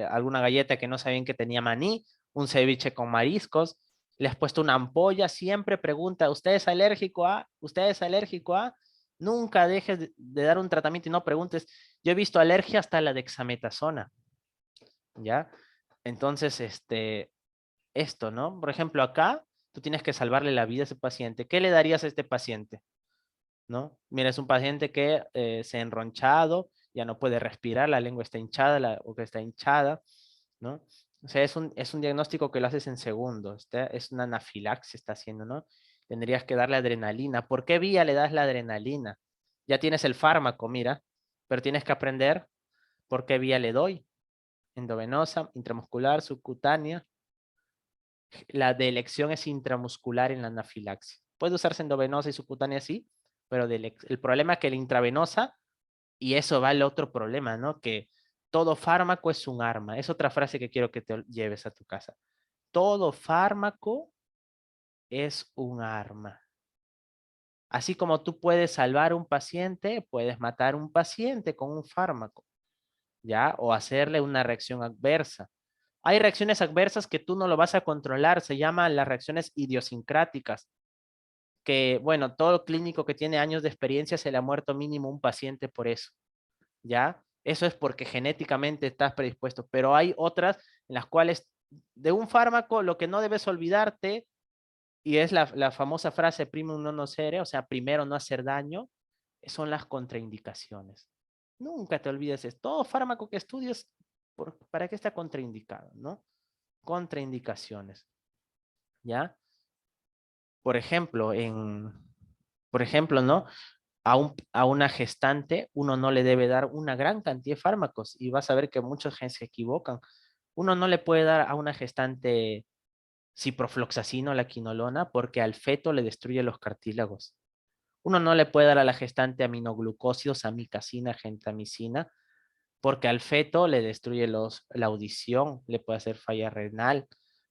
alguna galleta que no sabían que tenía maní, un ceviche con mariscos, le has puesto una ampolla, siempre pregunta, ¿usted es alérgico a? ¿Usted es alérgico a? Nunca dejes de dar un tratamiento y no preguntes. Yo he visto alergia hasta la dexametasona, ¿ya? Entonces, esto, ¿no? Por ejemplo, acá tú tienes que salvarle la vida a ese paciente. ¿Qué le darías a este paciente? ¿No? Mira, es un paciente que se ha enronchado, ya no puede respirar, la lengua está hinchada o que está hinchada, ¿no? O sea, es un diagnóstico que lo haces en segundos, es una anafilaxia está haciendo, ¿no? Tendrías que darle adrenalina. ¿Por qué vía le das la adrenalina? Ya tienes el fármaco, mira, pero tienes que aprender por qué vía le doy. Endovenosa, intramuscular, subcutánea. La de elección es intramuscular en la anafilaxia. Puede usarse endovenosa y subcutánea, sí, pero el problema es que la intravenosa, y eso va al otro problema, ¿no? Que todo fármaco es un arma. Es otra frase que quiero que te lleves a tu casa. Todo fármaco es un arma. Así como tú puedes salvar a un paciente, puedes matar a un paciente con un fármaco, ¿ya? O hacerle una reacción adversa. Hay reacciones adversas que tú no lo vas a controlar, se llaman las reacciones idiosincráticas, que, bueno, todo clínico que tiene años de experiencia se le ha muerto mínimo un paciente por eso, ¿ya? Eso es porque genéticamente estás predispuesto, pero hay otras en las cuales de un fármaco lo que no debes olvidarte, y es la famosa frase primum non nocere, o sea, primero no hacer daño, son las contraindicaciones. Nunca te olvides esto. Todo fármaco que estudies, ¿para qué está contraindicado, no? Contraindicaciones, ¿ya? Por ejemplo, ¿no? A una gestante uno no le debe dar una gran cantidad de fármacos y vas a ver que muchos se equivocan. Uno no le puede dar a una gestante ciprofloxacino, la quinolona, porque al feto le destruye los cartílagos. Uno no le puede dar a la gestante aminoglucósidos, amicacina, gentamicina, porque al feto le destruye la audición, le puede hacer falla renal,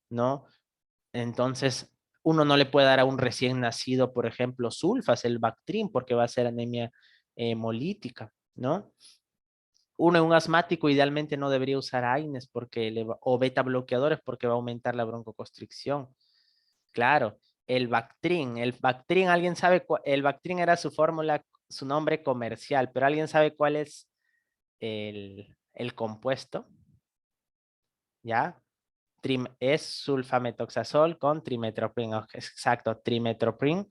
¿no? Entonces, uno no le puede dar a un recién nacido, por ejemplo, sulfas, el Bactrim, porque va a ser anemia hemolítica, ¿no? Uno, un asmático, idealmente no debería usar AINES o beta bloqueadores porque va a aumentar la broncoconstricción. Claro, el Bactrim, ¿alguien sabe el Bactrim era su fórmula, su nombre comercial, pero ¿alguien sabe cuál es el compuesto? ¿Ya? Es sulfametoxazol con trimetoprim. Exacto, trimetoprim,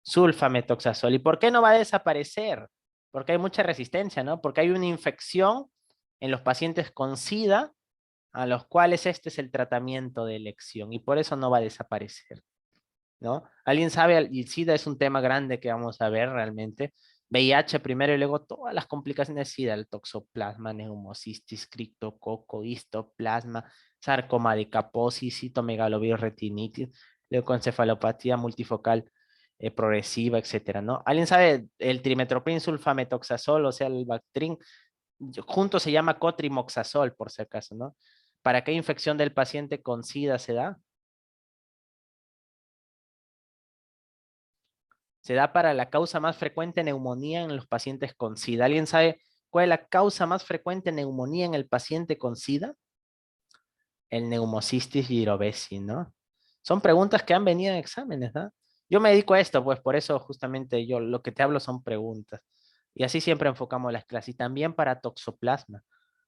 sulfametoxazol. ¿Y por qué no va a desaparecer? Porque hay mucha resistencia, ¿no? Porque hay una infección en los pacientes con SIDA, a los cuales este es el tratamiento de elección y por eso no va a desaparecer, ¿no? ¿Alguien sabe? Y SIDA es un tema grande que vamos a ver realmente. VIH primero y luego todas las complicaciones de SIDA, el toxoplasma, neumocistis, criptococo, histoplasma, sarcoma de Kaposi, citomegalovirus retinitis, leucoencefalopatía multifocal progresiva, etcétera, ¿no? ¿Alguien sabe el trimetoprim sulfametoxazol, o sea, el Bactrim? Junto se llama cotrimoxazol, por si acaso, ¿no? ¿Para qué infección del paciente con SIDA se da? Se da para la causa más frecuente de neumonía en los pacientes con SIDA. ¿Alguien sabe cuál es la causa más frecuente de neumonía en el paciente con SIDA? El Pneumocystis jirovecii, ¿no? Son preguntas que han venido en exámenes, ¿no? Yo me dedico a esto, pues por eso justamente yo lo que te hablo son preguntas. Y así siempre enfocamos las clases. Y también para toxoplasma.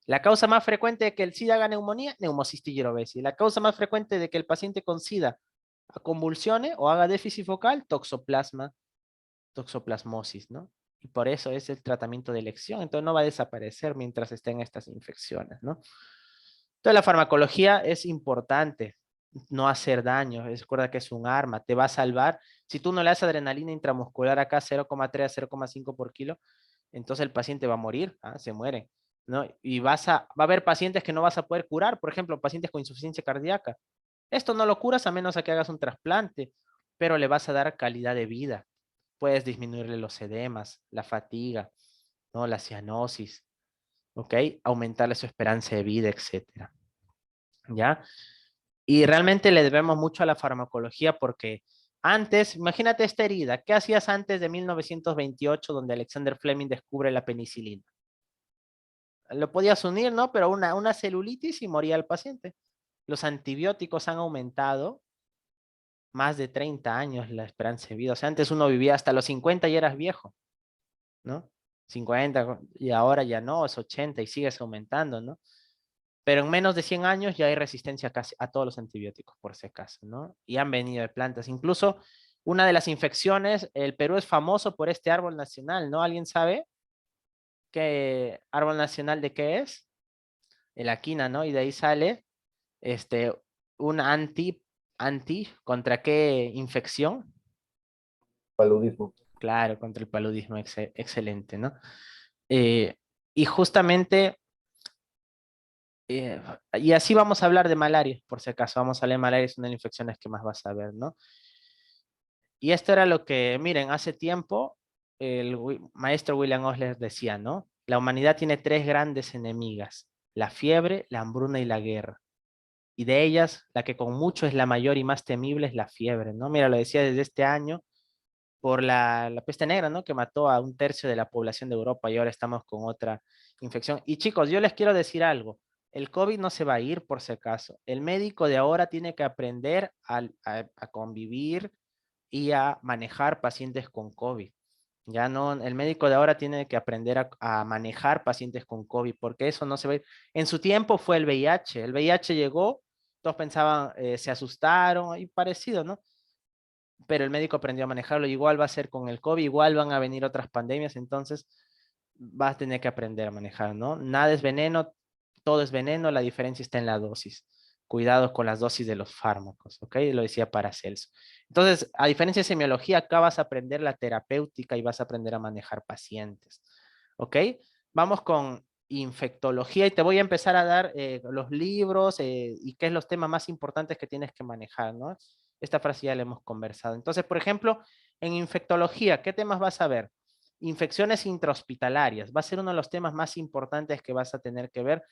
La causa más frecuente de que el SIDA haga neumonía, Pneumocystis jirovecii. La causa más frecuente de que el paciente con SIDA convulsione o haga déficit focal, toxoplasmosis, ¿no? Y por eso es el tratamiento de elección. Entonces no va a desaparecer mientras estén estas infecciones, ¿no? Entonces la farmacología es importante, no hacer daño. Recuerda que es un arma, te va a salvar. Si tú no le das adrenalina intramuscular acá 0,3 a 0,5 por kilo, entonces el paciente va a morir, ¿ah? Se muere, ¿no? Y va a haber pacientes que no vas a poder curar, por ejemplo, pacientes con insuficiencia cardíaca. Esto no lo curas a menos a que hagas un trasplante, pero le vas a dar calidad de vida. Puedes disminuirle los edemas, la fatiga, ¿no? La cianosis, ¿ok? Aumentarle su esperanza de vida, etcétera, ¿ya? Y realmente le debemos mucho a la farmacología porque antes, imagínate esta herida, ¿qué hacías antes de 1928 donde Alexander Fleming descubre la penicilina? Lo podías unir, ¿no? Pero una celulitis y moría el paciente. Los antibióticos han aumentado más de 30 años la esperanza de vida. O sea, antes uno vivía hasta los 50 y eras viejo, ¿no? 50 y ahora ya no, es 80 y sigues aumentando, ¿no? Pero en menos de 100 años ya hay resistencia casi a todos los antibióticos, por si acaso, ¿no? Y han venido de plantas. Incluso una de las infecciones, el Perú es famoso por este árbol nacional, ¿no? ¿Alguien sabe qué árbol nacional de qué es? La quina, ¿no? Y de ahí sale este, un anti, ¿contra qué infección? Paludismo. Claro, contra el paludismo, excelente, ¿no? Eh, y justamente, y así vamos a hablar de malaria, por si acaso, vamos a hablar de malaria, es una de las infecciones que más vas a ver, ¿no? Y esto era lo que, miren, hace tiempo el maestro William Osler decía, ¿no? La humanidad tiene tres grandes enemigas, la fiebre, la hambruna y la guerra. Y de ellas, la que con mucho es la mayor y más temible es la fiebre, ¿no? Mira, lo decía desde este año, por la peste negra, ¿no? Que mató a un tercio de la población de Europa y ahora estamos con otra infección. Y chicos, yo les quiero decir algo. El COVID no se va a ir por si acaso. El médico de ahora tiene que aprender a convivir y a manejar pacientes con COVID. Ya no, el médico de ahora tiene que aprender a manejar pacientes con COVID, porque eso no se ve. En su tiempo fue el VIH. El VIH llegó, todos pensaban, se asustaron y parecido, ¿no? Pero el médico aprendió a manejarlo. Igual va a ser con el COVID, igual van a venir otras pandemias, entonces vas a tener que aprender a manejar, ¿no? Nada es veneno, todo es veneno, la diferencia está en la dosis. cuidado con las dosis de los fármacos, ¿ok? Lo decía Paracelso. Entonces, a diferencia de semiología, acá vas a aprender la terapéutica y vas a aprender a manejar pacientes, ¿ok? Vamos con infectología y te voy a empezar a dar los libros y qué es los temas más importantes que tienes que manejar, ¿no? Esta frase ya la hemos conversado. Entonces, por ejemplo, en infectología, ¿qué temas vas a ver? Infecciones intrahospitalarias, va a ser uno de los temas más importantes que vas a tener que ver.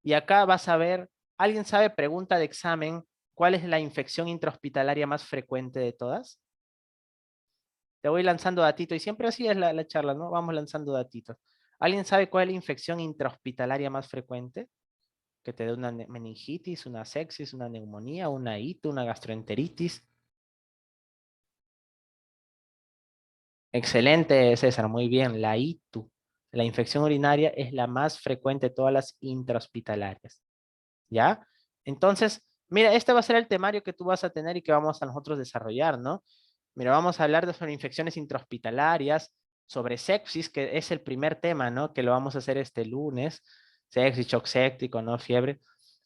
Y acá vas a ver, ¿alguien sabe, pregunta de examen, cuál es la infección intrahospitalaria más frecuente de todas? Te voy lanzando datitos y siempre así es la charla, ¿no? Vamos lanzando datitos. ¿Alguien sabe cuál es la infección intrahospitalaria más frecuente? Que te dé una meningitis, una sepsis, una neumonía, una ito, una gastroenteritis. Excelente, César, muy bien. La ITU, la infección urinaria, es la más frecuente de todas las intrahospitalarias. ¿Ya? Entonces, mira, este va a ser el temario que tú vas a tener y que vamos a nosotros desarrollar, ¿no? Mira, vamos a hablar sobre infecciones intrahospitalarias, sobre sepsis, que es el primer tema, ¿no? Que lo vamos a hacer este lunes. Sepsis, shock séptico, ¿no? Fiebre.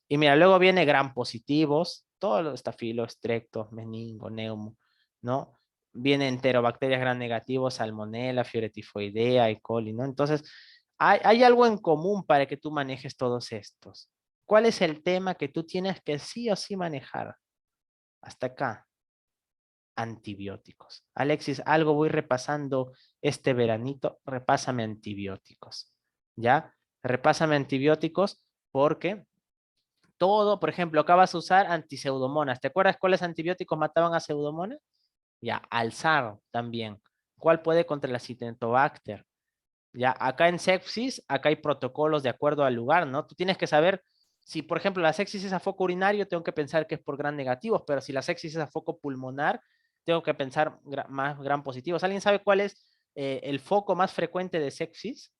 Y mira, luego viene gram positivos, todos los estafilos, estrepto, meningo, neumo, ¿no? Vienen enterobacterias gram negativos, salmonella, fiebre tifoidea, E. coli, ¿no? Entonces, hay algo en común para que tú manejes todos estos. ¿Cuál es el tema que tú tienes que sí o sí manejar? Hasta acá. Antibióticos. Alexis, algo voy repasando este veranito. Repásame antibióticos. ¿Ya? Repásame antibióticos porque todo, por ejemplo, acá vas a usar antiseudomonas. ¿Te acuerdas cuáles antibióticos mataban a pseudomonas? Ya, alzar también. ¿Cuál puede contra la Citentobacter? Ya, acá en sepsis, acá hay protocolos de acuerdo al lugar, ¿no? Tú tienes que saber si, por ejemplo, la sepsis es a foco urinario, tengo que pensar que es por gran negativos, pero si la sepsis es a foco pulmonar, tengo que pensar más gran positivos. ¿Alguien sabe cuál es el foco más frecuente de sepsis?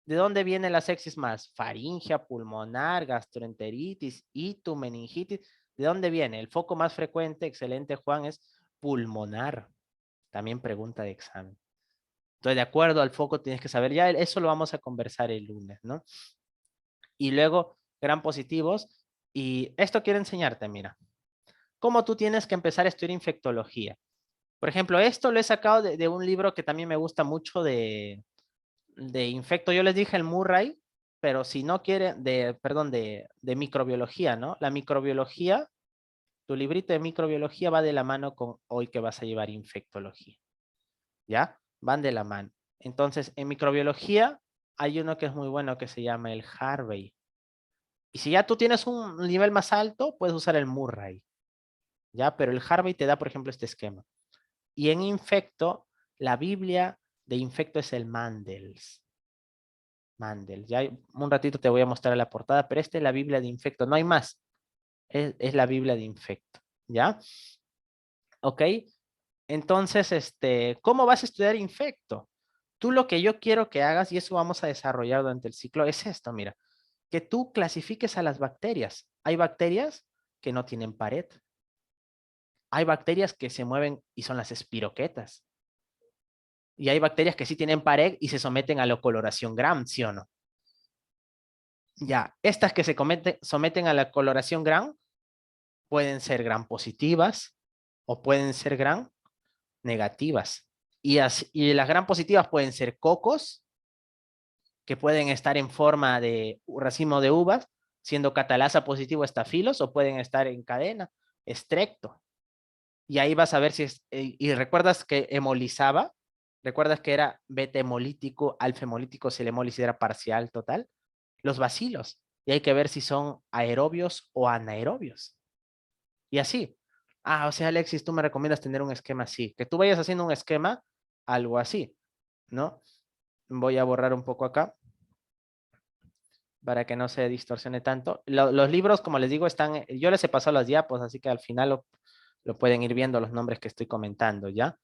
¿De dónde viene la sepsis más? Faringia, pulmonar, gastroenteritis, ito, meningitis. ¿De dónde viene? El foco más frecuente, excelente Juan, es pulmonar. También pregunta de examen. Entonces, de acuerdo al foco tienes que saber, ya eso lo vamos a conversar el lunes, ¿no? Y luego, gran positivos. Y esto quiero enseñarte, mira. Cómo tú tienes que empezar a estudiar infectología. Por ejemplo, esto lo he sacado de un libro que también me gusta mucho de infecto. Yo les dije el Murray, pero si no quieren, perdón, de microbiología, ¿no? La microbiología, tu librito de microbiología va de la mano con hoy que vas a llevar infectología. ¿Ya? Van de la mano. Entonces, en microbiología hay uno que es muy bueno que se llama el Harvey. Y si ya tú tienes un nivel más alto, puedes usar el Murray. ¿Ya? Pero el Harvey te da, por ejemplo, este esquema. Y en infecto, la Biblia de infecto es el Mandels. Mandel. Ya un ratito te voy a mostrar la portada, pero esta es la Biblia de infecto, no hay más. Es la Biblia de infecto, ¿ya? ¿Ok? Entonces, ¿cómo vas a estudiar infecto? Tú lo que yo quiero que hagas, y eso vamos a desarrollar durante el ciclo, es esto, mira, que tú clasifiques a las bacterias. Hay bacterias que no tienen pared. Hay bacterias que se mueven y son las espiroquetas. Y hay bacterias que sí tienen pared y se someten a la coloración Gram, ¿sí o no? Ya, estas que se someten a la coloración Gram pueden ser Gram positivas o pueden ser Gram negativas. Y las Gram positivas pueden ser cocos, que pueden estar en forma de racimo de uvas, siendo catalasa positivo estafilos, o pueden estar en cadena, estrecto. Y ahí vas a ver si es, y recuerdas que hemolizaba, recuerdas que era beta hemolítico, alfa hemolítico, si la hemólisis era parcial, total, los bacilos. Y hay que ver si son aerobios o anaerobios. Y así. Ah, o sea, Alexis, tú me recomiendas tener un esquema así, que tú vayas haciendo un esquema, algo así, ¿no? Voy a borrar un poco acá para que no se distorsione tanto. Los libros, como les digo, están, yo les he pasado las diapos, así que al final lo pueden ir viendo los nombres que estoy comentando, ¿ya?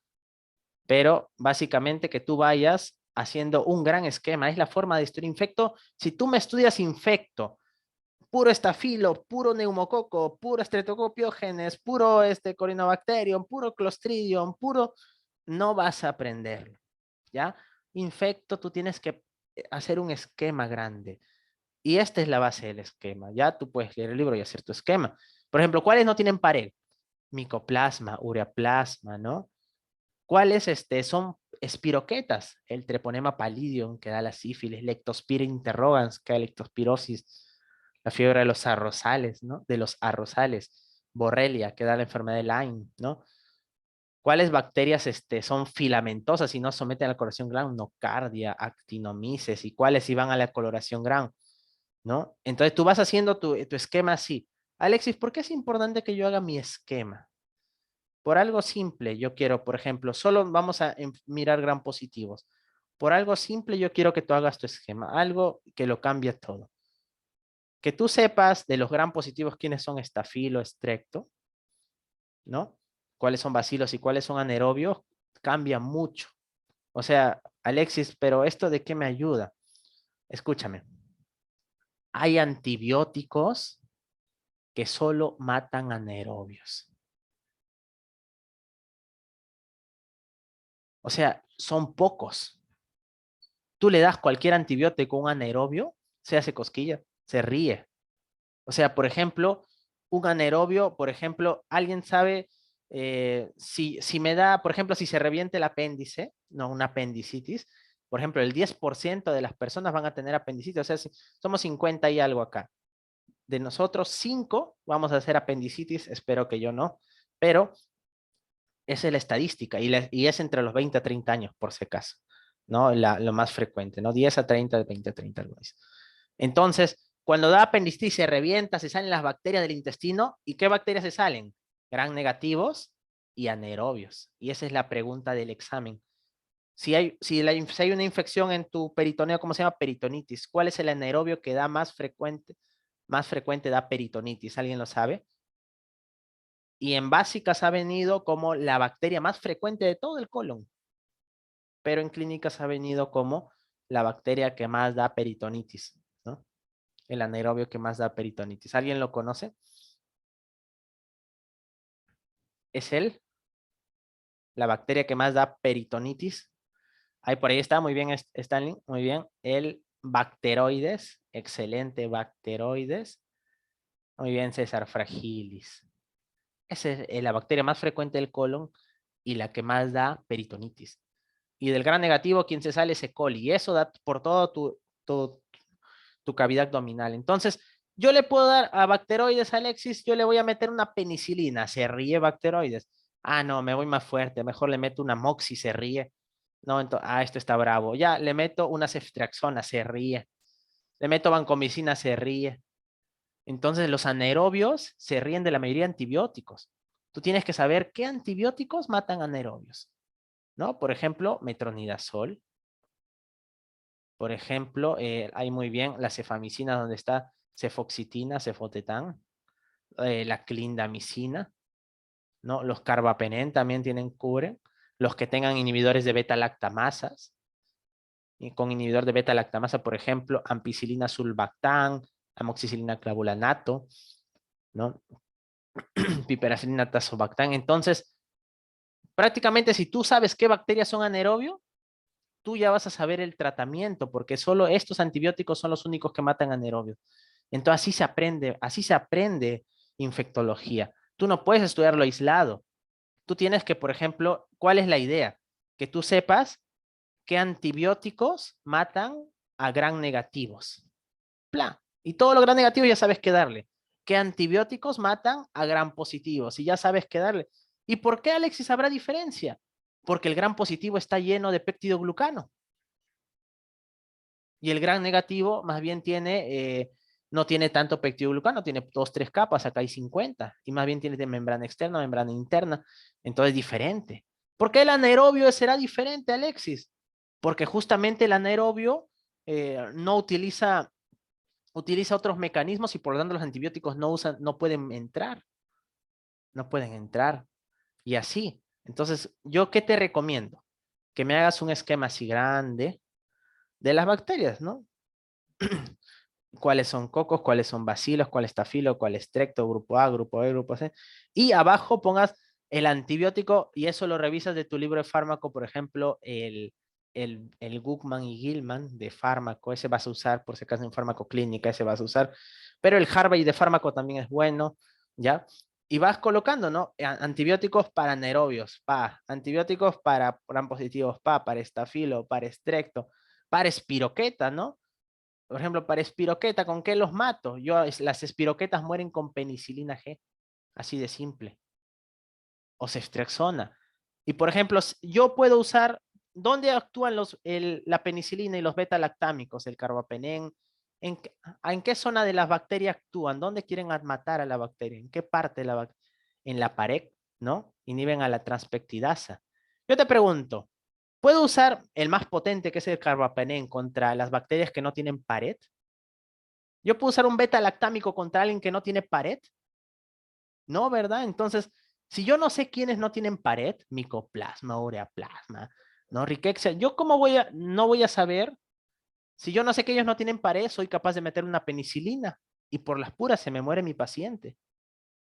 Pero básicamente que tú vayas haciendo un gran esquema, es la forma de estudiar infecto. Si tú me estudias infecto, puro estafilo, puro neumococo, puro streptocopiógenes, puro Corynebacterium, puro Clostridium, puro, no vas a aprenderlo, ¿ya? Infecto, tú tienes que hacer un esquema grande. Y esta es la base del esquema. Ya tú puedes leer el libro y hacer tu esquema. Por ejemplo, ¿cuáles no tienen pared? Micoplasma, ureaplasma, ¿no? ¿Cuáles son espiroquetas? El treponema pallidum, que da la sífilis, Leptospira interrogans, que da leptospirosis, la fiebre de los arrozales, ¿no? De los arrozales, Borrelia, que da la enfermedad de Lyme, ¿no? ¿Cuáles bacterias son filamentosas y no someten a la coloración Gram? Nocardia, actinomyces, y cuáles sí van a la coloración Gram, ¿no? Entonces tú vas haciendo tu esquema así. Alexis, ¿por qué es importante que yo haga mi esquema? Por algo simple, yo quiero, por ejemplo, solo vamos a mirar Gram positivos. Por algo simple, yo quiero que tú hagas tu esquema, algo que lo cambie todo. Que tú sepas de los Gram positivos quiénes son estafilo, estrepto, ¿no? Cuáles son bacilos y cuáles son anaerobios, cambia mucho. O sea, Alexis, pero ¿esto de qué me ayuda? Escúchame. Hay antibióticos que solo matan anaerobios. O sea, son pocos. Tú le das cualquier antibiótico a un anaerobio, se hace cosquilla, se ríe. O sea, por ejemplo, un anaerobio, por ejemplo, alguien sabe si me da, por ejemplo, si se reviente el apéndice, no, una apendicitis, por ejemplo, el 10% de las personas van a tener apendicitis, o sea, si somos 50 y algo acá. De nosotros, 5 vamos a hacer apendicitis, espero que yo no, pero esa es la estadística y es entre los 20 a 30 años, por si acaso, ¿no? Lo más frecuente, ¿no? 10 a 30, de 20 a 30, algo así. Entonces, cuando da apendicitis se revienta, se salen las bacterias del intestino. ¿Y qué bacterias se salen? Gram negativos y anaerobios. Y esa es la pregunta del examen. Si hay una infección en tu peritoneo, ¿cómo se llama? Peritonitis. ¿Cuál es el anaerobio que da más frecuente? Más frecuente da peritonitis. ¿Alguien lo sabe? Y en básicas ha venido como la bacteria más frecuente de todo el colon. Pero en clínicas ha venido como la bacteria que más da peritonitis, ¿no? El anaerobio que más da peritonitis. ¿Alguien lo conoce? ¿Es él? La bacteria que más da peritonitis. Ahí por ahí está, muy bien, Stanley, muy bien. El bacteroides, excelente, bacteroides. Muy bien, César, fragilis. Esa es la bacteria más frecuente del colon y la que más da peritonitis. Y del gran negativo, quien se sale es E. coli. Y eso da por todo tu cavidad abdominal. Entonces, yo le puedo dar a bacteroides, Alexis, yo le voy a meter una penicilina, se ríe bacteroides. Ah, no, me voy más fuerte, mejor le meto una moxi, se ríe. No, entonces, esto está bravo. Ya, le meto una ceftriaxona, se ríe. Le meto vancomicina, se ríe. Entonces, los anaerobios se ríen de la mayoría de antibióticos. Tú tienes que saber qué antibióticos matan anaerobios, ¿no? Por ejemplo, metronidazol. Por ejemplo, hay muy bien la cefamicina donde está cefoxitina, cefotetán, la clindamicina, ¿no? Los carbapenem también cubren. Los que tengan inhibidores de beta-lactamasas. Y con inhibidor de beta-lactamasa, por ejemplo, ampicilina sulbactam, amoxicilina clavulanato, ¿no? Piperacilina tazobactam. Entonces, prácticamente si tú sabes qué bacterias son anaerobio, tú ya vas a saber el tratamiento, porque solo estos antibióticos son los únicos que matan anaerobios. Entonces así se aprende infectología. Tú no puedes estudiarlo aislado. Tú tienes que, por ejemplo, ¿cuál es la idea? Que tú sepas qué antibióticos matan a gram negativos. Plan. Y todos los gram negativos ya sabes qué darle. ¿Qué antibióticos matan a gram positivos? Y ya sabes qué darle. ¿Y por qué, Alexis, habrá diferencia? Porque el gram positivo está lleno de péptido glucano. Y el gran negativo más bien no tiene tanto peptidoglucano, tiene 2, 3 capas, acá hay 50. Y más bien tiene de membrana externa, membrana interna. Entonces es diferente. ¿Por qué el anaerobio será diferente, Alexis? Porque justamente el anaerobio no utiliza otros mecanismos y por lo tanto los antibióticos no pueden entrar. No pueden entrar. Y así. Entonces, ¿yo qué te recomiendo? Que me hagas un esquema así grande de las bacterias, ¿no? Cuáles son cocos, cuáles son bacilos, cuál es estafilo, cuál es trecto, grupo A, grupo B, grupo C. Y abajo pongas el antibiótico y eso lo revisas de tu libro de fármaco, por ejemplo, el Guckman y Gilman de fármaco, ese vas a usar por si acaso en fármaco clínica, ese vas a usar. Pero el Harvey de fármaco también es bueno. ¿ya? Y vas colocando, ¿no? Antibióticos para anaerobios, antibióticos para gram positivos, para estafilo, para estrepto, para espiroqueta, ¿no? Por ejemplo, para espiroqueta, ¿con qué los mato? Las espiroquetas mueren con penicilina G, así de simple, o ceftriaxona. Y por ejemplo, yo puedo usar, ¿dónde actúan la penicilina y los beta-lactámicos, el carbapenén? ¿En, ¿En qué zona de las bacterias actúan? ¿Dónde quieren matar a la bacteria? ¿En qué parte de la bacteria? En la pared, ¿no? Inhiben a la transpeptidasa. Yo te pregunto, ¿puedo usar el más potente, que es el carbapenén, contra las bacterias que no tienen pared? ¿Yo puedo usar un beta-lactámico contra alguien que no tiene pared? No, ¿verdad? Entonces, si yo no sé quiénes no tienen pared, micoplasma, ureaplasma, ¿no? Rickettsia, ¿yo cómo no voy a saber? Si yo no sé que ellos no tienen pared, soy capaz de meter una penicilina y por las puras se me muere mi paciente.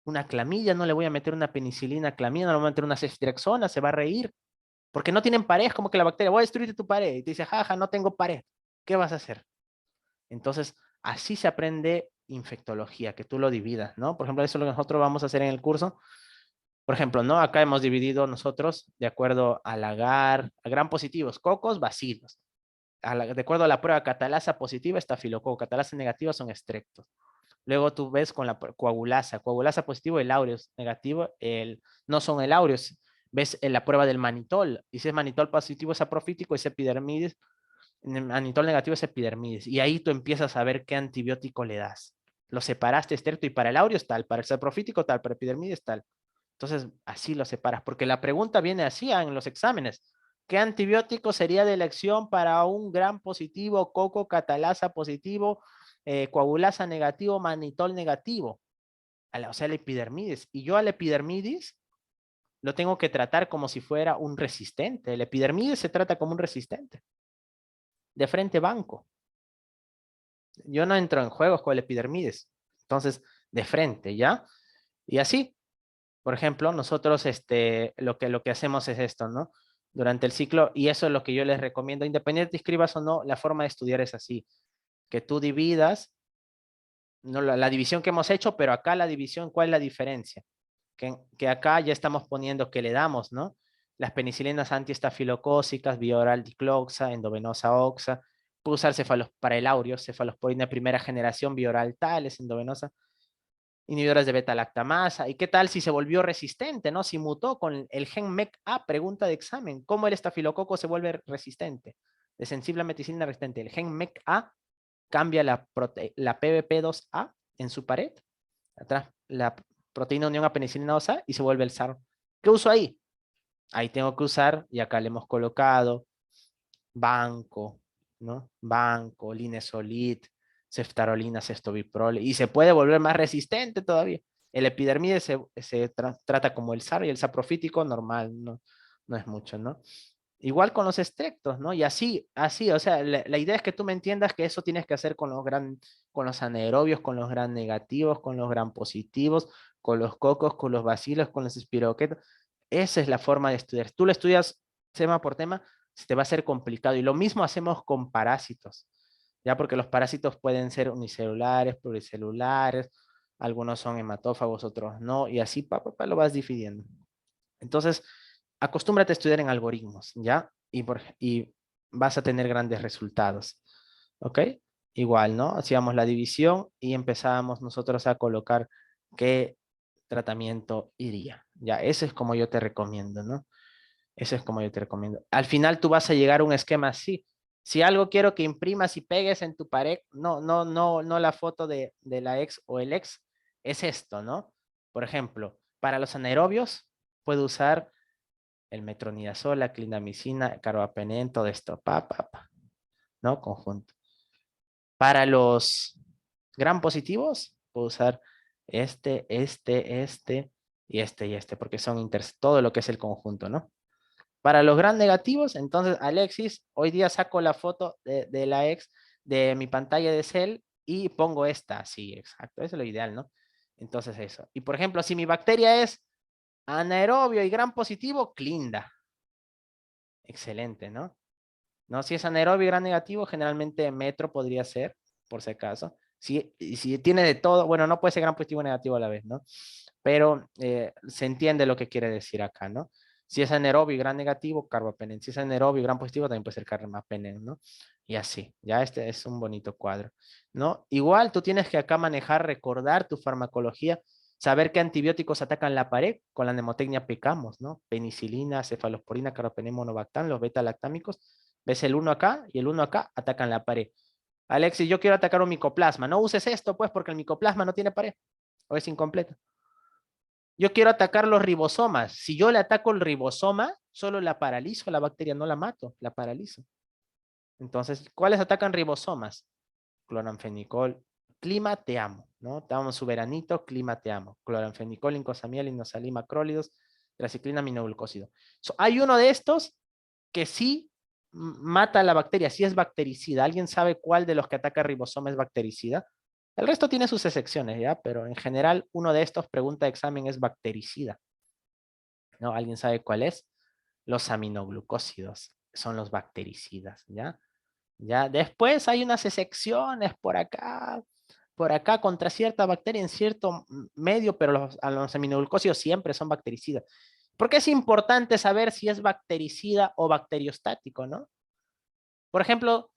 Una clamilla, no le voy a meter una penicilina, clamilla, no le voy a meter una ceftriaxona, se va a reír. Porque no tienen pared, es como que la bacteria, voy a destruirte tu pared. Y te dice, jaja, no tengo pared. ¿Qué vas a hacer? Entonces, así se aprende infectología, que tú lo dividas, ¿no? Por ejemplo, eso es lo que nosotros vamos a hacer en el curso. Por ejemplo, ¿no? Acá hemos dividido nosotros de acuerdo al agar, a gram positivos, cocos, bacilos. De acuerdo a la prueba catalasa positiva, estafilococo, catalasa negativa son estreptos. Luego tú ves con la coagulasa positivo, el aureus negativo, no son el aureus. Ves en la prueba del manitol, y si es manitol positivo es aprofítico, es epidermidis, manitol negativo es epidermidis, y ahí tú empiezas a ver qué antibiótico le das. Lo separaste estrepto y para el aureus tal, para el saprofítico tal, para epidermidis tal. Entonces, así lo separas, porque la pregunta viene así en los exámenes. ¿Qué antibiótico sería de elección para un gram positivo, coco, catalasa positivo, coagulasa negativo, manitol negativo? O sea, el epidermidis. Y yo al epidermidis lo tengo que tratar como si fuera un resistente. El epidermidis se trata como un resistente. De frente banco. Yo no entro en juegos con el epidermidis. Entonces, de frente, ¿ya? Y así, por ejemplo, nosotros lo que hacemos es esto, ¿no? Durante el ciclo, y eso es lo que yo les recomiendo, independiente de escribas o no, la forma de estudiar es así, que tú dividas, no la división que hemos hecho, pero acá la división, ¿cuál es la diferencia? Que acá ya estamos poniendo que le damos, ¿no? Las penicilinas antiestafilocócicas, vía oral dicloxa, endovenosa oxa, puede usar para el aureo, cefalosporina de primera generación, vía oral tales, endovenosa, inhibidoras de beta-lactamasa. ¿Y qué tal si se volvió resistente, no? Si mutó con el gen MECA, pregunta de examen. ¿Cómo el estafilococo se vuelve resistente? De sensible a meticilina resistente. El gen MECA cambia la PBP2A en su pared, atrás la proteína unión a penicilinosa y se vuelve el SAR. ¿Qué uso ahí? Ahí tengo que usar, y acá le hemos colocado, banco, ¿no? Banco, linesolid, ceftarolina, cestobiprol, y se puede volver más resistente todavía. El epidermidis trata como el SAR y el saprofítico normal, no es mucho, ¿no? Igual con los estreptos, ¿no? Y así, o sea, la idea es que tú me entiendas que eso tienes que hacer con los anaerobios, con los gram negativos, con los gram positivos, con los cocos, con los bacilos, con los espiroquetas. Esa es la forma de estudiar. Tú lo estudias tema por tema, se te va a hacer complicado. Y lo mismo hacemos con parásitos, ya porque los parásitos pueden ser unicelulares, pluricelulares, algunos son hematófagos, otros no, y así lo vas dividiendo. Entonces, acostúmbrate a estudiar en algoritmos, ¿ya? Y vas a tener grandes resultados, ¿ok? Igual, ¿no? Hacíamos la división y empezábamos nosotros a colocar qué tratamiento iría. Ya, ese es como yo te recomiendo, ¿no? Ese es como yo te recomiendo. Al final tú vas a llegar a un esquema así. Si algo quiero que imprimas y pegues en tu pared, no la foto de la ex o el ex, es esto, ¿no? Por ejemplo, para los anaerobios, puedo usar el metronidazol, la clindamicina, carbapenem, todo esto, ¿no? Conjunto. Para los gram positivos, puedo usar y este, porque son todo lo que es el conjunto, ¿no? Para los gram negativos, entonces, Alexis, hoy día saco la foto de la ex de mi pantalla de cel y pongo esta, sí, exacto, eso es lo ideal, ¿no? Entonces eso. Y por ejemplo, si mi bacteria es anaerobio y gram positivo, clinda. Excelente, ¿no? ¿No? Si es anaerobio y gram negativo, generalmente metro podría ser, por si acaso. Si tiene de todo, bueno, no puede ser gram positivo o negativo a la vez, ¿no? Pero se entiende lo que quiere decir acá, ¿no? Si es anaerobio y gram negativo, carbapenem. Si es anaerobio y gram positivo, también puede ser carbapenem, ¿no? Y así, ya este es un bonito cuadro, ¿no? Igual tú tienes que acá manejar, recordar tu farmacología, saber qué antibióticos atacan la pared. Con la mnemotecnia pecamos, ¿no? Penicilina, cefalosporina, carbapenem, monobactam, los beta-lactámicos. Ves el uno acá y el uno acá atacan la pared. Alexis, yo quiero atacar un micoplasma. No uses esto, pues, porque el micoplasma no tiene pared o es incompleto. Yo quiero atacar los ribosomas. Si yo le ataco el ribosoma, solo la paralizo, la bacteria no la mato, la paralizo. Entonces, ¿cuáles atacan ribosomas? Cloranfenicol, clima, te amo, ¿no? Te amo su veranito, clima, te amo. Cloranfenicol, incosamiel, inosalim, macrólidos, traciclina, aminoglucósido. Hay uno de estos que sí mata a la bacteria, sí es bactericida. ¿Alguien sabe cuál de los que ataca ribosoma es bactericida? El resto tiene sus excepciones, ¿ya? Pero en general, uno de estos, pregunta de examen, es bactericida. ¿No? ¿Alguien sabe cuál es? Los aminoglucósidos son los bactericidas, ¿ya? Ya, después hay unas excepciones por acá contra cierta bacteria en cierto medio, pero los aminoglucósidos siempre son bactericidas. Porque es importante saber si es bactericida o bacteriostático, ¿no? Por ejemplo,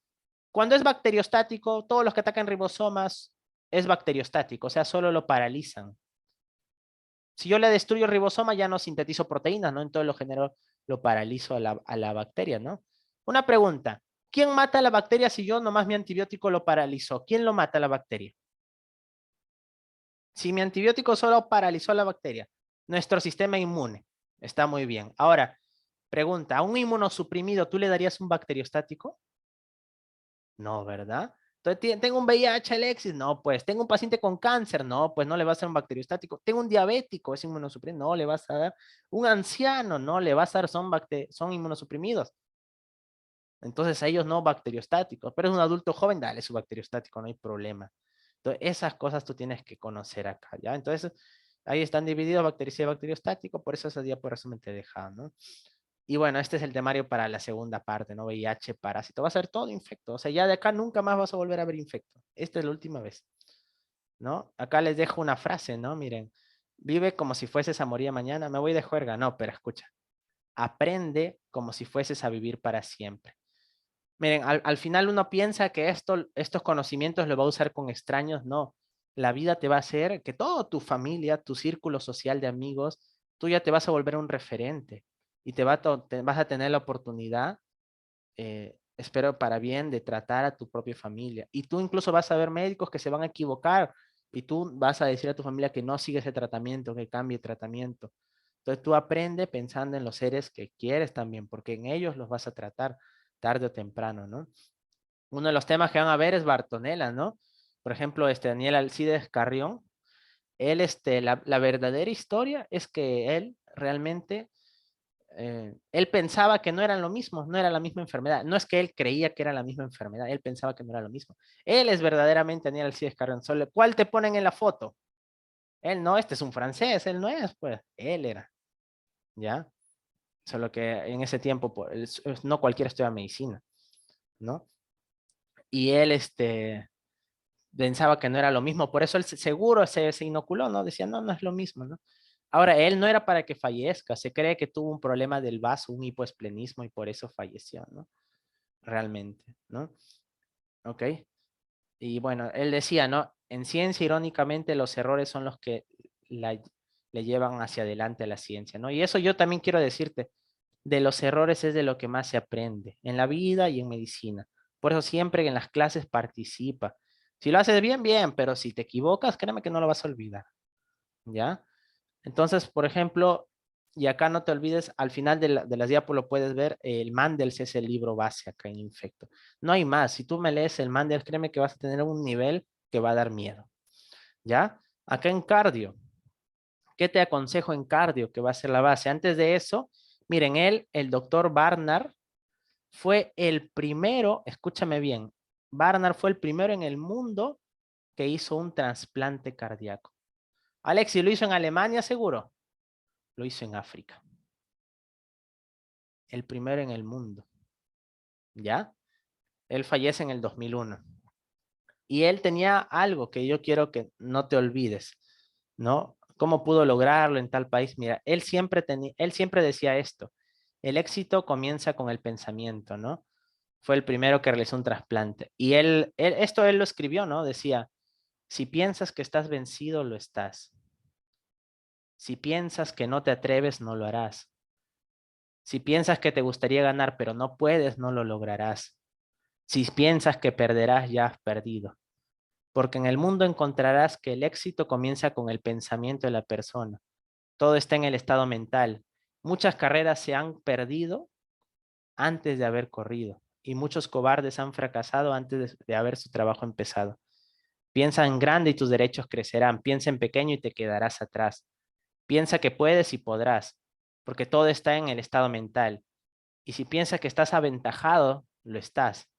cuando es bacteriostático, todos los que atacan ribosomas es bacteriostático, o sea, solo lo paralizan. Si yo le destruyo el ribosoma, ya no sintetizo proteínas, ¿no? Entonces lo genero, lo paralizo a la bacteria, ¿no? Una pregunta. ¿Quién mata a la bacteria si yo nomás mi antibiótico lo paralizó? ¿Quién lo mata a la bacteria? Si mi antibiótico solo paralizó a la bacteria, nuestro sistema inmune. Está muy bien. Ahora, pregunta, ¿a un inmunosuprimido tú le darías un bacteriostático? No, ¿verdad? Entonces, ¿tengo un VIH, Alexis? No, pues. ¿Tengo un paciente con cáncer? No, pues no le vas a dar un bacteriostático. ¿Tengo un diabético? ¿Es inmunosuprimido? No, le vas a dar. ¿Un anciano? No, le vas a dar, son inmunosuprimidos. Entonces a ellos no bacteriostáticos, pero es un adulto joven, dale su bacteriostático, no hay problema. Entonces esas cosas tú tienes que conocer acá, ¿ya? Entonces ahí están divididos bactericida y bacteriostático, por eso ese día por resumen te he dejado, ¿no? Y bueno, este es el temario para la segunda parte, ¿no? VIH, parásito, va a ser todo infecto, o sea, ya de acá nunca más vas a volver a ver infecto. Esta es la última vez, ¿no? Acá les dejo una frase, ¿no? Miren, vive como si fueses a morir mañana, me voy de juerga, no, pero escucha, aprende como si fueses a vivir para siempre. Miren, al final uno piensa que estos conocimientos los va a usar con extraños, no. La vida te va a hacer que toda tu familia, tu círculo social de amigos, tú ya te vas a volver un referente y vas a tener la oportunidad, espero para bien, de tratar a tu propia familia. Y tú incluso vas a ver médicos que se van a equivocar y tú vas a decir a tu familia que no sigue ese tratamiento, que cambie tratamiento. Entonces tú aprende pensando en los seres que quieres también, porque en ellos los vas a tratar tarde o temprano, ¿no? Uno de los temas que van a ver es Bartonella, ¿no? Por ejemplo, Daniel Alcides Carrión, él, la verdadera historia es que él realmente, él pensaba que no eran lo mismo, no era la misma enfermedad. No es que él creía que era la misma enfermedad, él pensaba que no era lo mismo. Él es verdaderamente Daniel Alcides Carrión. ¿Cuál te ponen en la foto? Él no, este es un francés, él no es, pues, él era, ¿ya? Solo que en ese tiempo, pues, no cualquiera estudia medicina, ¿no? Y él, pensaba que no era lo mismo, por eso él seguro se inoculó, ¿no? Decía, no, no es lo mismo, ¿no? Ahora, él no era para que fallezca, se cree que tuvo un problema del vaso, un hipoesplenismo y por eso falleció, ¿no? Realmente, ¿no? Ok. Y bueno, él decía, ¿no? En ciencia, irónicamente, los errores son los que le llevan hacia adelante a la ciencia, ¿no? Y eso yo también quiero decirte, de los errores es de lo que más se aprende, en la vida y en medicina. Por eso siempre en las clases participa. Si lo haces bien, bien, pero si te equivocas, créeme que no lo vas a olvidar, ¿ya? Entonces, por ejemplo, y acá no te olvides, al final de las diapos lo puedes ver, el Mandels es el libro base acá en Infecto. No hay más, si tú me lees el Mandels, créeme que vas a tener un nivel que va a dar miedo, ¿ya? Acá en cardio, ¿qué te aconsejo en cardio? Que va a ser la base. Antes de eso, miren, el doctor Barnard, fue el primero, escúchame bien, Barnard fue el primero en el mundo que hizo un trasplante cardíaco. Alexi, ¿lo hizo en Alemania seguro? Lo hizo en África. El primero en el mundo. ¿Ya? Él fallece en el 2001. Y él tenía algo que yo quiero que no te olvides, ¿no? ¿Cómo pudo lograrlo en tal país? Mira, él siempre decía esto, el éxito comienza con el pensamiento, ¿no? Fue el primero que realizó un trasplante. Y esto él lo escribió, ¿no? Decía, si piensas que estás vencido, lo estás. Si piensas que no te atreves, no lo harás. Si piensas que te gustaría ganar, pero no puedes, no lo lograrás. Si piensas que perderás, ya has perdido. Porque en el mundo encontrarás que el éxito comienza con el pensamiento de la persona. Todo está en el estado mental. Muchas carreras se han perdido antes de haber corrido y muchos cobardes han fracasado antes de haber su trabajo empezado. Piensa en grande y tus derechos crecerán. Piensa en pequeño y te quedarás atrás. Piensa que puedes y podrás, porque todo está en el estado mental. Y si piensas que estás aventajado, lo estás.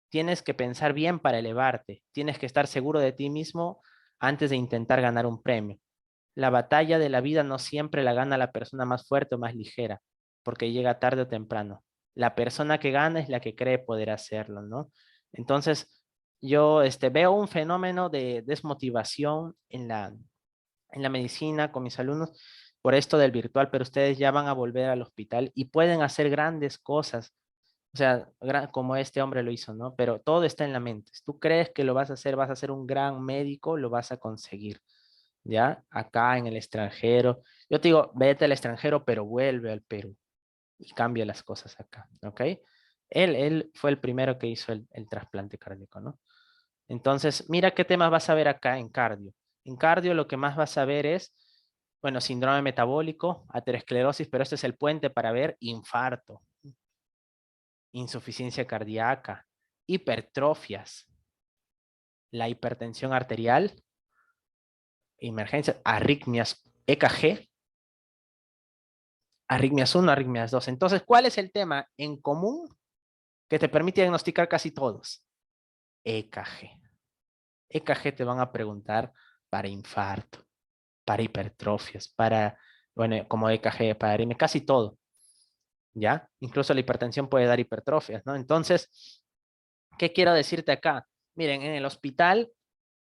Tienes que pensar bien para elevarte. Tienes que estar seguro de ti mismo antes de intentar ganar un premio. La batalla de la vida no siempre la gana la persona más fuerte o más ligera, porque llega tarde o temprano. La persona que gana es la que cree poder hacerlo, ¿no? Entonces, yo veo un fenómeno de desmotivación en la medicina con mis alumnos por esto del virtual, pero ustedes ya van a volver al hospital y pueden hacer grandes cosas, o sea, como este hombre lo hizo, ¿no? Pero todo está en la mente. Si tú crees que lo vas a ser un gran médico, lo vas a conseguir, ¿ya? Acá en el extranjero. Yo te digo, vete al extranjero, pero vuelve al Perú y cambia las cosas acá, ¿ok? Él fue el primero que hizo el trasplante cardíaco, ¿no? Entonces, mira qué temas vas a ver acá en cardio. En cardio lo que más vas a ver es, bueno, síndrome metabólico, aterosclerosis, pero este es el puente para ver infarto, insuficiencia cardíaca, hipertrofias, la hipertensión arterial, emergencias, arritmias, EKG, arritmias 1, arritmias 2. Entonces, ¿cuál es el tema en común que te permite diagnosticar casi todos? EKG. EKG te van a preguntar para infarto, para hipertrofias, para, bueno, como EKG, para arritmia, casi todo, ¿ya? Incluso la hipertensión puede dar hipertrofias, ¿no? Entonces, ¿qué quiero decirte acá? Miren, en el hospital,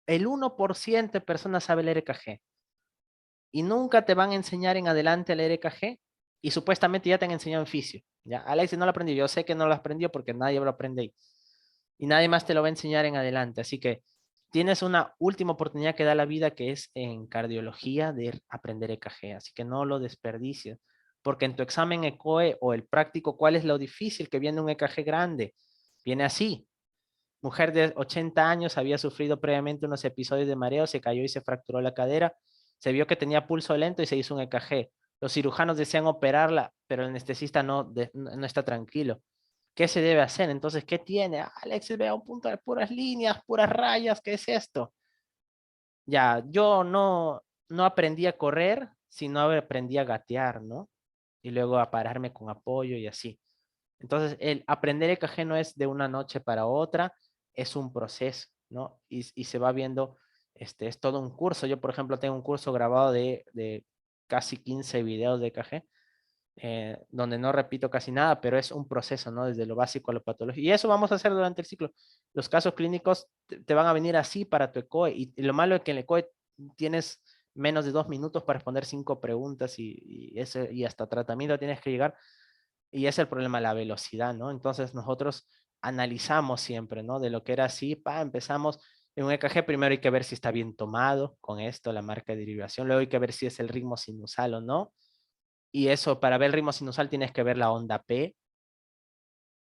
el 1% de personas sabe leer EKG y nunca te van a enseñar en adelante a leer EKG y supuestamente ya te han enseñado en fisio, ¿ya? Alex no lo aprendió, yo sé que no lo aprendió porque nadie lo aprende ahí y nadie más te lo va a enseñar en adelante, así que tienes una última oportunidad que da la vida que es en cardiología de aprender EKG, así que no lo desperdicies, porque en tu examen ECOE o el práctico, ¿cuál es lo difícil que viene un EKG grande? Viene así. Mujer de 80 años había sufrido previamente unos episodios de mareo, se cayó y se fracturó la cadera. Se vio que tenía pulso lento y se hizo un EKG. Los cirujanos desean operarla, pero el anestesista no está tranquilo. ¿Qué se debe hacer? Entonces, ¿qué tiene? Alexis, veo un punto de puras líneas, puras rayas, ¿qué es esto? Ya, yo no aprendí a correr, sino aprendí a gatear, ¿no? Y luego a pararme con apoyo y así. Entonces, el aprender EKG no es de una noche para otra, es un proceso, ¿no? Y se va viendo, es todo un curso. Yo, por ejemplo, tengo un curso grabado de casi 15 videos de EKG, donde no repito casi nada, pero es un proceso, ¿no? Desde lo básico a lo patológico. Y eso vamos a hacer durante el ciclo. Los casos clínicos te van a venir así para tu ECOE. Y lo malo es que en el ECOE tienes menos de 2 minutos para responder 5 preguntas y hasta tratamiento tienes que llegar. Y es el problema, la velocidad, ¿no? Entonces nosotros analizamos siempre, ¿no? De lo que era así, empezamos en un EKG, primero hay que ver si está bien tomado con esto, la marca de derivación, luego hay que ver si es el ritmo sinusal o no, y eso, para ver el ritmo sinusal tienes que ver la onda P,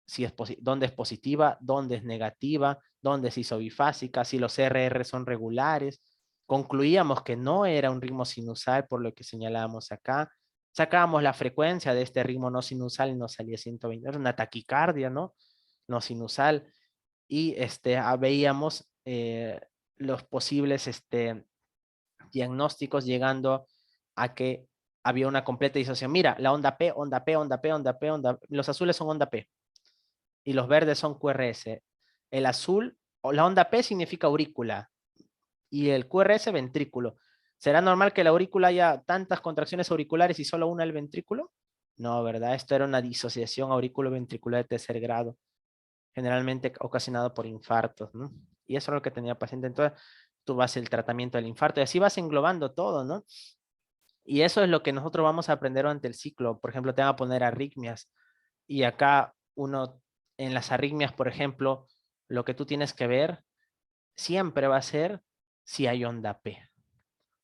si es dónde es positiva, dónde es negativa, dónde es isobifásica, si los RR son regulares. Concluíamos que no era un ritmo sinusal por lo que señalábamos acá. Sacábamos la frecuencia de este ritmo no sinusal y nos salía 120. Era una taquicardia, ¿no? No sinusal. Y veíamos los posibles diagnósticos llegando a que había una completa disociación. Mira, la onda P, onda P, onda P, onda P, onda P. Los azules son onda P y los verdes son QRS. El azul, o la onda P significa aurícula y el QRS ventrículo. ¿Será normal que la aurícula haya tantas contracciones auriculares y solo una el ventrículo? No, ¿verdad? Esto era una disociación auriculo-ventricular de tercer grado, generalmente ocasionado por infartos, ¿no? Y eso es lo que tenía el paciente. Entonces, tú vas el tratamiento del infarto y así vas englobando todo, ¿no? Y eso es lo que nosotros vamos a aprender durante el ciclo. Por ejemplo, te van a poner arritmias. Y acá uno, en las arritmias, por ejemplo, lo que tú tienes que ver siempre va a ser si hay onda P,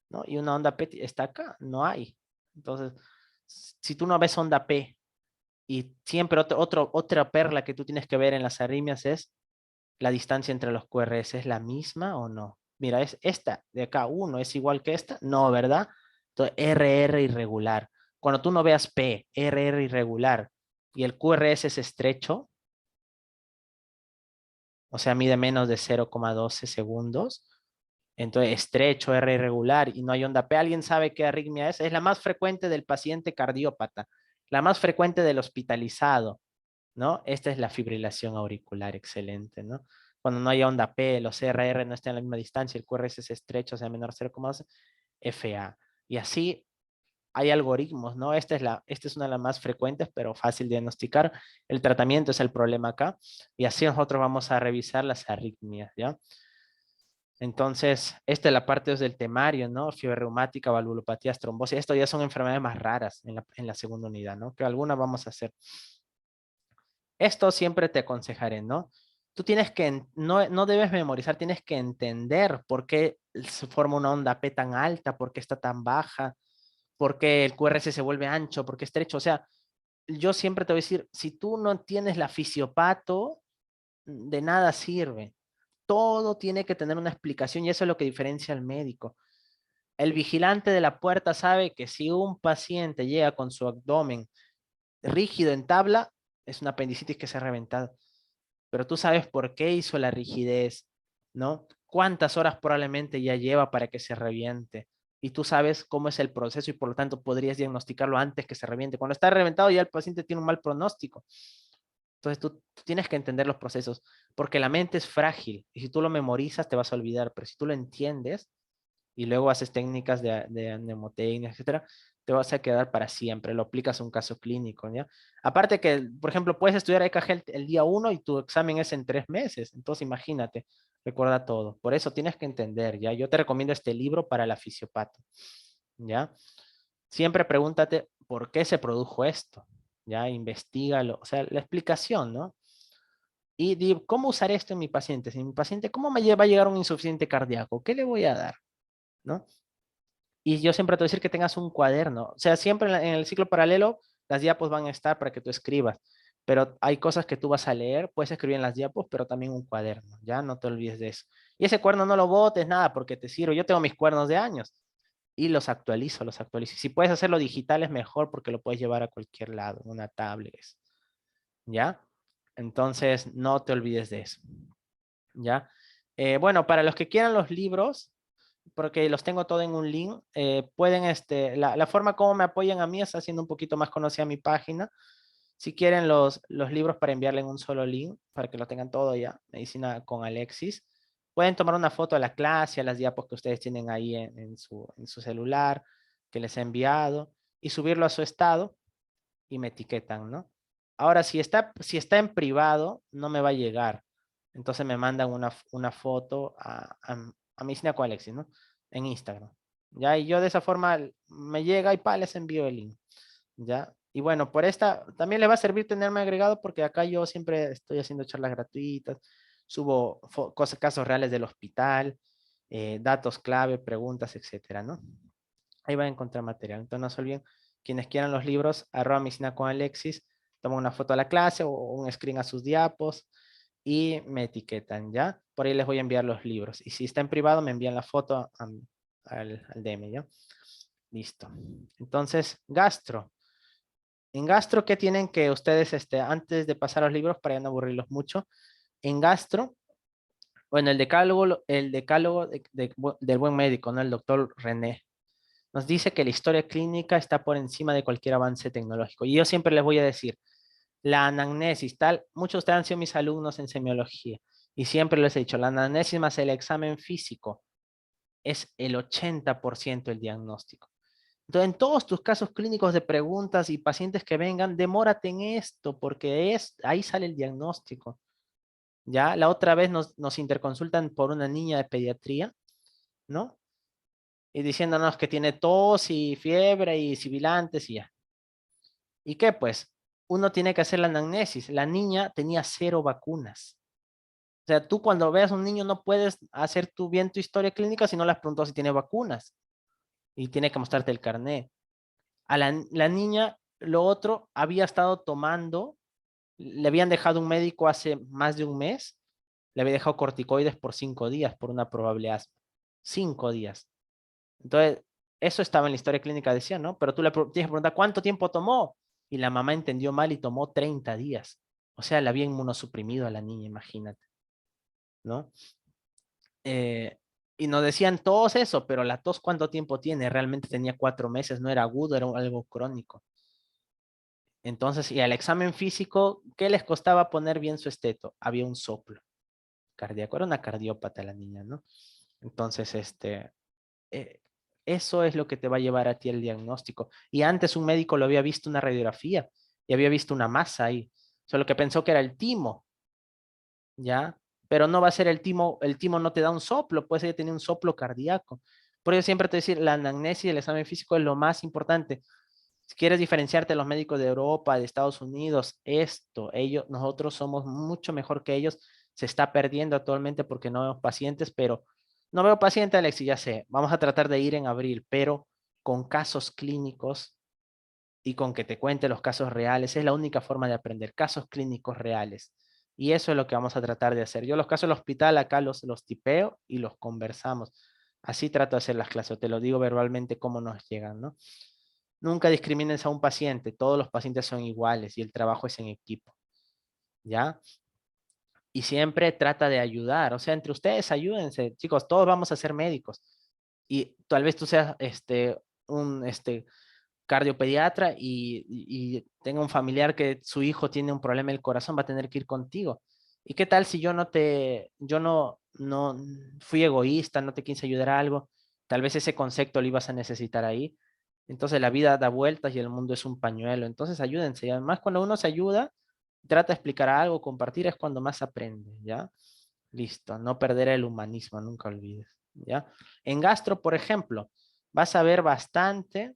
¿no? Y una onda P está acá, no hay. Entonces, si tú no ves onda P y siempre otra perla que tú tienes que ver en las arritmias es la distancia entre los QRS, ¿es la misma o no? Mira, es esta de acá, 1 es igual que esta, no, ¿verdad? Entonces, RR irregular. Cuando tú no veas P, RR irregular y el QRS es estrecho, o sea, mide menos de 0,12 segundos, entonces estrecho, R irregular y no hay onda P. ¿Alguien sabe qué arritmia es? Es la más frecuente del paciente cardiópata, la más frecuente del hospitalizado, ¿no? Esta es la fibrilación auricular, excelente, ¿no? Cuando no hay onda P, los RR no están a la misma distancia, el QRS es estrecho, o sea, menor a 0,12, FA. Y así hay algoritmos, ¿no? Esta es una de las más frecuentes, pero fácil de diagnosticar. El tratamiento es el problema acá. Y así nosotros vamos a revisar las arritmias, ¿ya? Entonces, esta es la parte del temario, ¿no? Fiebre reumática, valvulopatías, trombosis. Esto ya son enfermedades más raras en la segunda unidad, ¿no? Que algunas vamos a hacer. Esto siempre te aconsejaré, ¿no? Tú tienes que, no debes memorizar, tienes que entender por qué se forma una onda P tan alta, por qué está tan baja, por qué el QRS se vuelve ancho, por qué estrecho. O sea, yo siempre te voy a decir, si tú no tienes la fisiopato, de nada sirve. Todo tiene que tener una explicación y eso es lo que diferencia al médico. El vigilante de la puerta sabe que si un paciente llega con su abdomen rígido en tabla, es una apendicitis que se ha reventado. Pero tú sabes por qué hizo la rigidez, ¿no? ¿Cuántas horas probablemente ya lleva para que se reviente? Y tú sabes cómo es el proceso y por lo tanto podrías diagnosticarlo antes que se reviente. Cuando está reventado ya el paciente tiene un mal pronóstico. Entonces tú tienes que entender los procesos, porque la mente es frágil y si tú lo memorizas te vas a olvidar, pero si tú lo entiendes y luego haces técnicas de mnemotecnia, etcétera, te vas a quedar para siempre, lo aplicas a un caso clínico, ¿ya? Aparte que, por ejemplo, puedes estudiar EKG el día 1 y tu examen es en 3 meses, entonces imagínate, recuerda todo. Por eso tienes que entender, ¿ya? Yo te recomiendo este libro para la fisiopata, ¿ya? Siempre pregúntate por qué se produjo esto, ¿ya? Investígalo, o sea, la explicación, ¿no? Y digo, ¿cómo usar esto en mi paciente? Si mi paciente, ¿cómo va a llegar un insuficiente cardíaco? ¿Qué le voy a dar? ¿No? Y yo siempre te voy a decir que tengas un cuaderno. O sea, siempre en el ciclo paralelo, las diapos van a estar para que tú escribas. Pero hay cosas que tú vas a leer, puedes escribir en las diapos, pero también un cuaderno. Ya no te olvides de eso. Y ese cuaderno no lo botes, nada, porque te sirve. Yo tengo mis cuadernos de años y los actualizo, los actualizo. Si puedes hacerlo digital es mejor porque lo puedes llevar a cualquier lado, en una tablet. ¿Ya? Entonces, no te olvides de eso. ¿Ya? Bueno, para los que quieran los libros, porque los tengo todo en un link, pueden, la forma como me apoyan a mí es haciendo un poquito más conocida mi página. Si quieren los libros para enviarle en un solo link, para que lo tengan todo ya, Medicina con Alexis, pueden tomar una foto de la clase, a las diapos que ustedes tienen ahí en su celular, que les he enviado, y subirlo a su estado y me etiquetan, ¿no? Ahora, si está en privado, no me va a llegar. Entonces me mandan una foto a Medicina con Alexis, ¿no? En Instagram. ¿Ya? Y yo de esa forma me llega y les envío el link. ¿Ya? Y bueno, por esta también le va a servir tenerme agregado porque acá yo siempre estoy haciendo charlas gratuitas, subo cosas, casos reales del hospital, datos clave, preguntas, etcétera, ¿no? Ahí van a encontrar material. Entonces no se olviden, quienes quieran los libros, @medicina con Alexis, toman una foto a la clase o un screen a sus diapos y me etiquetan, ¿ya? Por ahí les voy a enviar los libros. Y si está en privado, me envían la foto al DM, ¿ya? Listo. Entonces, gastro. En gastro, ¿qué tienen que ustedes, antes de pasar a los libros, para ya no aburrirlos mucho? En gastro, bueno, el decálogo del buen médico, ¿no? El doctor René nos dice que la historia clínica está por encima de cualquier avance tecnológico. Y yo siempre les voy a decir, la anamnesis, tal, muchos de ustedes han sido mis alumnos en semiología, y siempre les he dicho, la anamnesis más el examen físico es el 80% del diagnóstico. Entonces, en todos tus casos clínicos de preguntas y pacientes que vengan, demórate en esto, porque ahí sale el diagnóstico. Ya, la otra vez nos interconsultan por una niña de pediatría, ¿no? Y diciéndonos que tiene tos y fiebre y sibilantes y ya. ¿Y qué pues? Uno tiene que hacer la anamnesis. La niña tenía 0 vacunas. O sea, tú cuando veas a un niño no puedes hacer bien tu historia clínica si no le has preguntado si tiene vacunas. Y tiene que mostrarte el carnet. A la niña, lo otro, había estado tomando, le habían dejado un médico hace más de un mes, le había dejado corticoides por 5 días por una probable asma. 5 días. Entonces, eso estaba en la historia clínica, decía, ¿no? Pero tú le tienes que preguntar, ¿cuánto tiempo tomó? Y la mamá entendió mal y tomó 30 días. O sea, la había inmunosuprimido a la niña, imagínate, ¿no? Eh, y nos decían todos eso, pero la tos, ¿cuánto tiempo tiene? Realmente tenía 4 meses, no era agudo, era algo crónico. Entonces, y al examen físico, ¿qué les costaba poner bien su esteto? Había un soplo cardíaco, era una cardiópata la niña, ¿no? Entonces, eh, eso es lo que te va a llevar a ti el diagnóstico. Y antes un médico lo había visto una radiografía y había visto una masa ahí, solo que pensó que era el timo, ¿ya? Pero no va a ser el timo no te da un soplo, puede ser que tenía un soplo cardíaco. Por eso siempre te decir, la anamnesis y el examen físico es lo más importante. Si quieres diferenciarte de los médicos de Europa, de Estados Unidos, nosotros somos mucho mejor que ellos. Se está perdiendo actualmente porque no vemos pacientes, pero no veo paciente, Alexis, ya sé. Vamos a tratar de ir en abril, pero con casos clínicos y con que te cuente los casos reales. Es la única forma de aprender, casos clínicos reales. Y eso es lo que vamos a tratar de hacer. Yo los casos del hospital acá los tipeo y los conversamos. Así trato de hacer las clases, te lo digo verbalmente cómo nos llegan, ¿no? Nunca discrimines a un paciente, todos los pacientes son iguales y el trabajo es en equipo, ¿ya? Y siempre trata de ayudar, o sea, entre ustedes ayúdense, chicos, todos vamos a ser médicos y tal vez tú seas un cardiopediatra y tenga un familiar que su hijo tiene un problema del corazón, va a tener que ir contigo. ¿Y qué tal si yo no fui egoísta, no te quise ayudar a algo? Tal vez ese concepto lo ibas a necesitar ahí. Entonces la vida da vueltas y el mundo es un pañuelo. Entonces ayúdense. Y además cuando uno se ayuda, trata de explicar algo, compartir es cuando más aprende, ¿ya? Listo, no perder el humanismo, nunca olvides, ¿ya? En gastro, por ejemplo, vas a ver bastante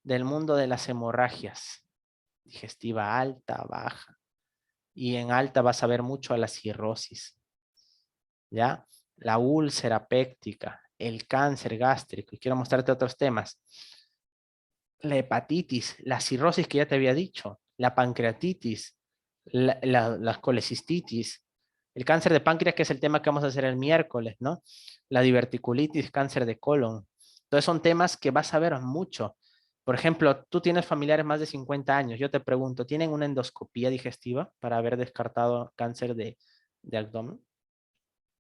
del mundo de las hemorragias, digestiva alta, baja, y en alta vas a ver mucho a la cirrosis, ¿ya? La úlcera péptica, el cáncer gástrico, y quiero mostrarte otros temas. La hepatitis, la cirrosis que ya te había dicho, la pancreatitis, la colecistitis, el cáncer de páncreas, que es el tema que vamos a hacer el miércoles, ¿no? La diverticulitis, cáncer de colon. Entonces son temas que vas a ver mucho. Por ejemplo, tú tienes familiares más de 50 años. Yo te pregunto, ¿tienen una endoscopía digestiva para haber descartado cáncer de abdomen?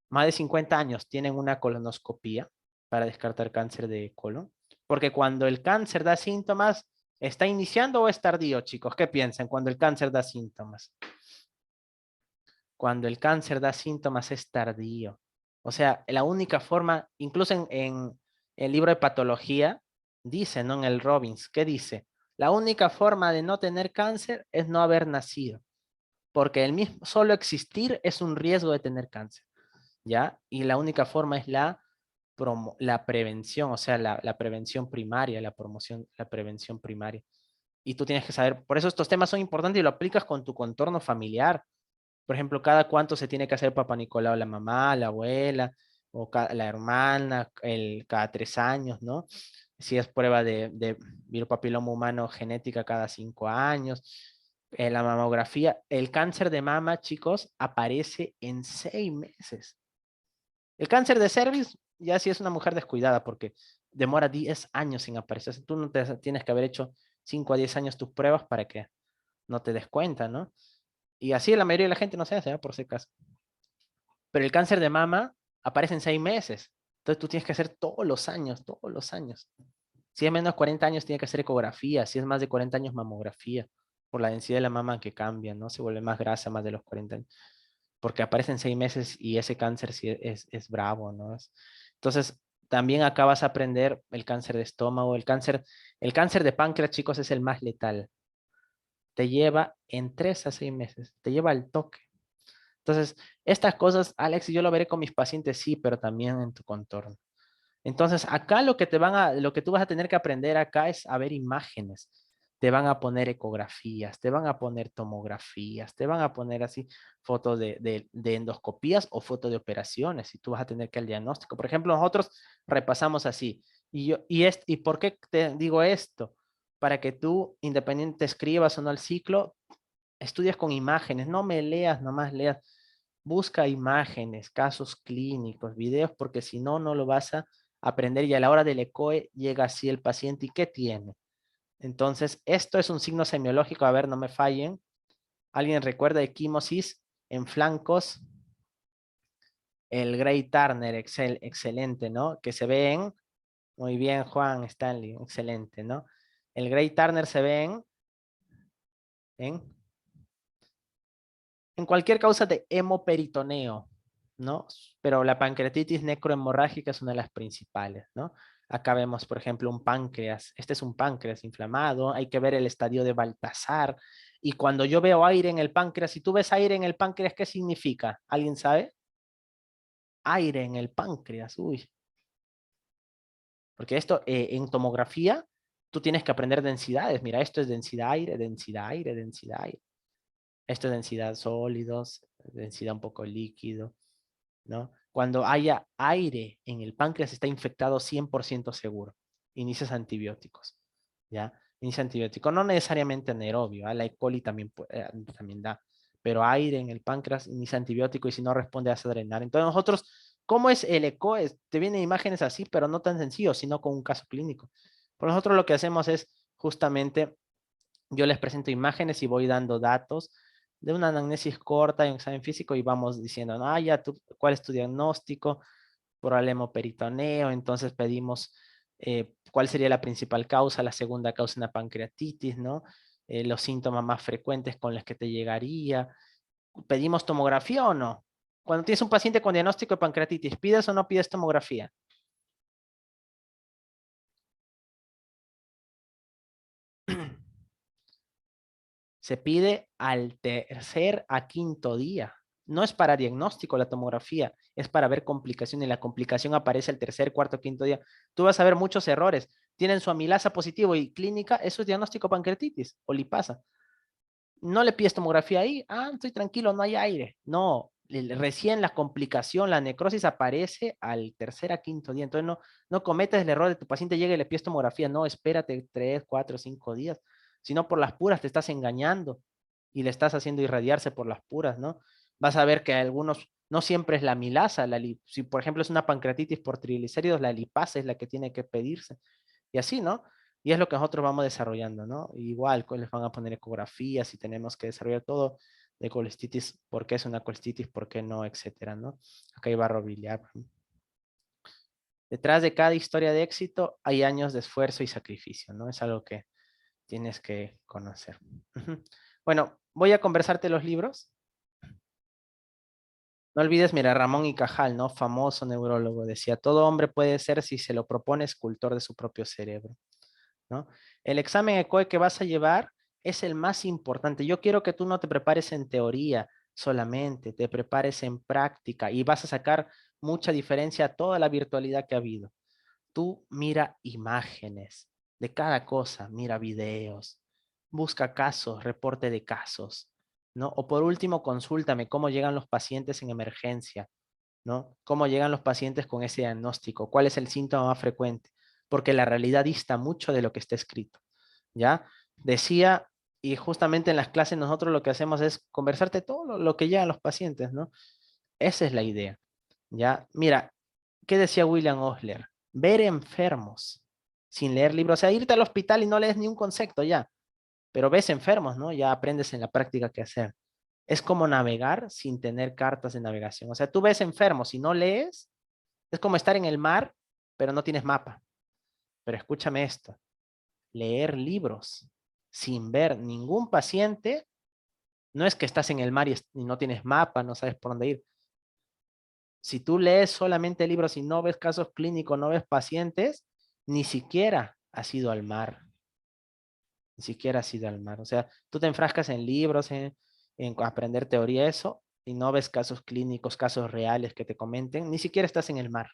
Más de 50 años tienen una colonoscopía para descartar cáncer de colon. Porque cuando el cáncer da síntomas, ¿está iniciando o es tardío, chicos? ¿Qué piensan cuando el cáncer da síntomas? Cuando el cáncer da síntomas es tardío. O sea, la única forma, incluso en el libro de patología, dice, ¿no? En el Robbins, ¿qué dice? La única forma de no tener cáncer es no haber nacido, porque el mismo solo existir es un riesgo de tener cáncer, ¿ya? Y la única forma es la prevención, o sea, la prevención primaria, la prevención primaria. Y tú tienes que saber, por eso estos temas son importantes y lo aplicas con tu contorno familiar. Por ejemplo, cada cuánto se tiene que hacer Papá Nicolau, la mamá, la abuela, o la hermana, cada 3 años, ¿no? Si es prueba de virus papiloma humano genética cada 5 años. La mamografía, el cáncer de mama, chicos, aparece en 6 meses. El cáncer de cervix ya sí es una mujer descuidada porque demora 10 años sin aparecer. Tú no te tienes que haber hecho 5 a 10 años tus pruebas para que no te des cuenta, ¿no? Y así la mayoría de la gente no se hace, ¿eh? Por si acaso. Pero el cáncer de mama aparece en 6 meses. Entonces tú tienes que hacer todos los años, todos los años. Si es menos de 40 años, tiene que hacer ecografía. Si es más de 40 años, mamografía. Por la densidad de la mama que cambia, ¿no? Se vuelve más grasa más de los 40 años. Porque aparece en 6 meses y ese cáncer sí es bravo, ¿no? Entonces, también acá vas a aprender el cáncer de estómago, el cáncer de páncreas, chicos, es el más letal. Te lleva en 3 a 6 meses, te lleva al toque. Entonces, estas cosas, Alex, yo lo veré con mis pacientes, sí, pero también en tu contorno. Entonces, acá lo que tú vas a tener que aprender acá es a ver imágenes. Te van a poner ecografías, te van a poner tomografías, te van a poner así fotos de endoscopías o fotos de operaciones y tú vas a tener que el diagnóstico. Por ejemplo, nosotros repasamos así. ¿Y por qué te digo esto? Para que tú, independiente escribas o no el ciclo, estudias con imágenes, no me leas, nomás leas. Busca imágenes, casos clínicos, videos, porque si no, no lo vas a aprender y a la hora del ECOE llega así el paciente y ¿qué tiene? Entonces, esto es un signo semiológico, a ver, no me fallen. ¿Alguien recuerda equimosis en flancos? El Gray Turner, excelente, ¿no? Que se ven, muy bien, Juan Stanley, excelente, ¿no? El Gray Turner se ven en cualquier causa de hemoperitoneo, ¿no? Pero la pancreatitis necrohemorrágica es una de las principales, ¿no? Acá vemos, por ejemplo, un páncreas. Este es un páncreas inflamado. Hay que ver el estadio de Baltasar. Y cuando yo veo aire en el páncreas, si tú ves aire en el páncreas, ¿qué significa? ¿Alguien sabe? Aire en el páncreas, uy. Porque esto en tomografía, tú tienes que aprender densidades. Mira, esto es densidad aire, densidad aire, densidad aire. Esto es densidad sólidos, densidad un poco líquido, ¿no? Cuando haya aire en el páncreas está infectado 100% seguro. Inicias antibióticos, ¿ya? Inicia antibiótico, no necesariamente anaerobio, ¿eh? La E. coli también da, pero aire en el páncreas, inicia antibiótico y si no responde a drenar. Entonces nosotros, ¿cómo es el ECO? Te vienen imágenes así, pero no tan sencillo, sino con un caso clínico. Por nosotros lo que hacemos es justamente yo les presento imágenes y voy dando datos de una anamnesis corta y un examen físico y vamos diciendo, ah, ya, ¿cuál es tu diagnóstico? Problema peritoneo, entonces pedimos cuál sería la principal causa, la segunda causa una pancreatitis, ¿no? Los síntomas más frecuentes con los que te llegaría. ¿Pedimos tomografía o no? Cuando tienes un paciente con diagnóstico de pancreatitis, ¿pides o no pides tomografía? Se pide al tercer a quinto día. No es para diagnóstico la tomografía, es para ver complicación y la complicación aparece el tercer, cuarto, quinto día. Tú vas a ver muchos errores. Tienen su amilasa positivo y clínica, eso es diagnóstico pancreatitis o lipasa. No le pides tomografía ahí, estoy tranquilo, no hay aire. No, recién la complicación, la necrosis aparece al tercer a quinto día. Entonces no cometes el error de tu paciente llegue y le pides tomografía. No, espérate 3, 4, 5 días. Si no, por las puras te estás engañando y le estás haciendo irradiarse por las puras, ¿no? Vas a ver que algunos, no siempre es la amilasa. Si por ejemplo es una pancreatitis por triglicéridos, la lipasa es la que tiene que pedirse. Y así, ¿no? Y es lo que nosotros vamos desarrollando, ¿no? Igual, les van a poner ecografías y tenemos que desarrollar todo de colestitis, por qué es una colestitis, por qué no, etcétera, ¿no? Acá hay barro biliar. Detrás de cada historia de éxito hay años de esfuerzo y sacrificio, ¿no? Es algo que tienes que conocer. Bueno, voy a conversarte los libros. No olvides, mira, Ramón y Cajal, ¿no? Famoso neurólogo, decía, todo hombre puede ser, si se lo propone, escultor de su propio cerebro, ¿no? El examen ECOE que vas a llevar es el más importante. Yo quiero que tú no te prepares en teoría solamente, te prepares en práctica y vas a sacar mucha diferencia a toda la virtualidad que ha habido. Tú mira imágenes de cada cosa, mira videos, busca casos, reporte de casos, ¿no? O por último, consúltame cómo llegan los pacientes en emergencia, ¿no? ¿Cómo llegan los pacientes con ese diagnóstico? ¿Cuál es el síntoma más frecuente? Porque la realidad dista mucho de lo que está escrito, ¿ya? Decía, y justamente en las clases nosotros lo que hacemos es conversarte todo lo que llegan los pacientes, ¿no? Esa es la idea, ¿ya? Mira, ¿qué decía William Osler? Ver enfermos sin leer libros, o sea, irte al hospital y no lees ni un concepto ya, pero ves enfermos, ¿no? Ya aprendes en la práctica qué hacer. Es como navegar sin tener cartas de navegación. O sea, tú ves enfermos y no lees, es como estar en el mar, pero no tienes mapa. Pero escúchame esto, leer libros sin ver ningún paciente, no es que estás en el mar y no tienes mapa, no sabes por dónde ir. Si tú lees solamente libros y no ves casos clínicos, no ves pacientes, ni siquiera has ido al mar. Ni siquiera has ido al mar. O sea, tú te enfrascas en libros, en aprender teoría, eso, y no ves casos clínicos, casos reales que te comenten, ni siquiera estás en el mar,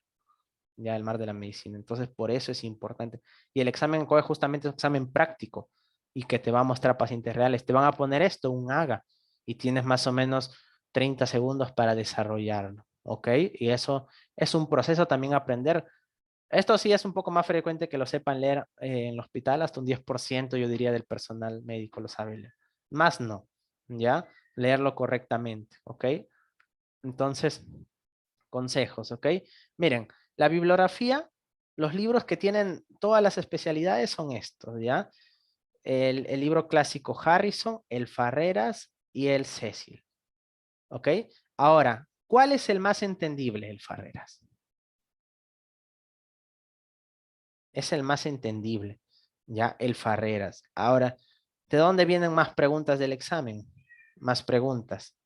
ya el mar de la medicina. Entonces, por eso es importante. Y el examen COE justamente es un examen práctico y que te va a mostrar pacientes reales. Te van a poner esto, un AGA, y tienes más o menos 30 segundos para desarrollarlo, ¿ok? Y eso es un proceso también aprender. Esto sí es un poco más frecuente que lo sepan leer en el hospital, hasta un 10% yo diría del personal médico lo sabe leer. Más no, ¿ya? Leerlo correctamente, ¿ok? Entonces, consejos, ¿ok? Miren, la bibliografía, los libros que tienen todas las especialidades son estos, ¿ya? El libro clásico Harrison, el Farreras y el Cecil, ¿ok? Ahora, ¿cuál es el más entendible, el Farreras? Es el más entendible, ¿ya? El Farreras. Ahora, ¿de dónde vienen más preguntas del examen? Más preguntas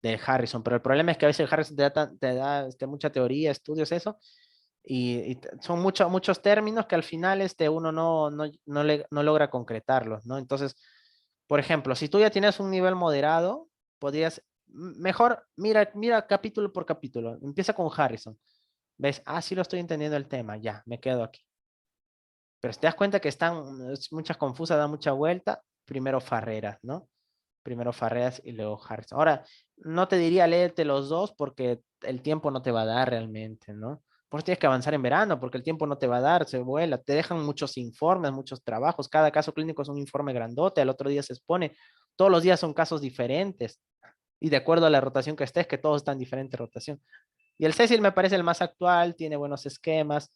del Harrison, pero el problema es que a veces el Harrison te da mucha teoría, estudios, eso, y son muchos términos que al final uno no logra concretarlos, ¿no? Entonces, por ejemplo, si tú ya tienes un nivel moderado, podrías, mejor, mira capítulo por capítulo, empieza con Harrison, ves, sí lo estoy entendiendo el tema, ya, me quedo aquí. Pero si te das cuenta que es muchas confusas, da mucha vuelta, primero Farreras, ¿no? Primero Farreras y luego Harrison. Ahora, no te diría léete los dos porque el tiempo no te va a dar realmente, ¿no? Por eso tienes que avanzar en verano porque el tiempo no te va a dar, se vuela, te dejan muchos informes, muchos trabajos, cada caso clínico es un informe grandote, al otro día se expone, todos los días son casos diferentes y de acuerdo a la rotación que estés, que todos están en diferente rotación. Y el Cecil me parece el más actual, tiene buenos esquemas,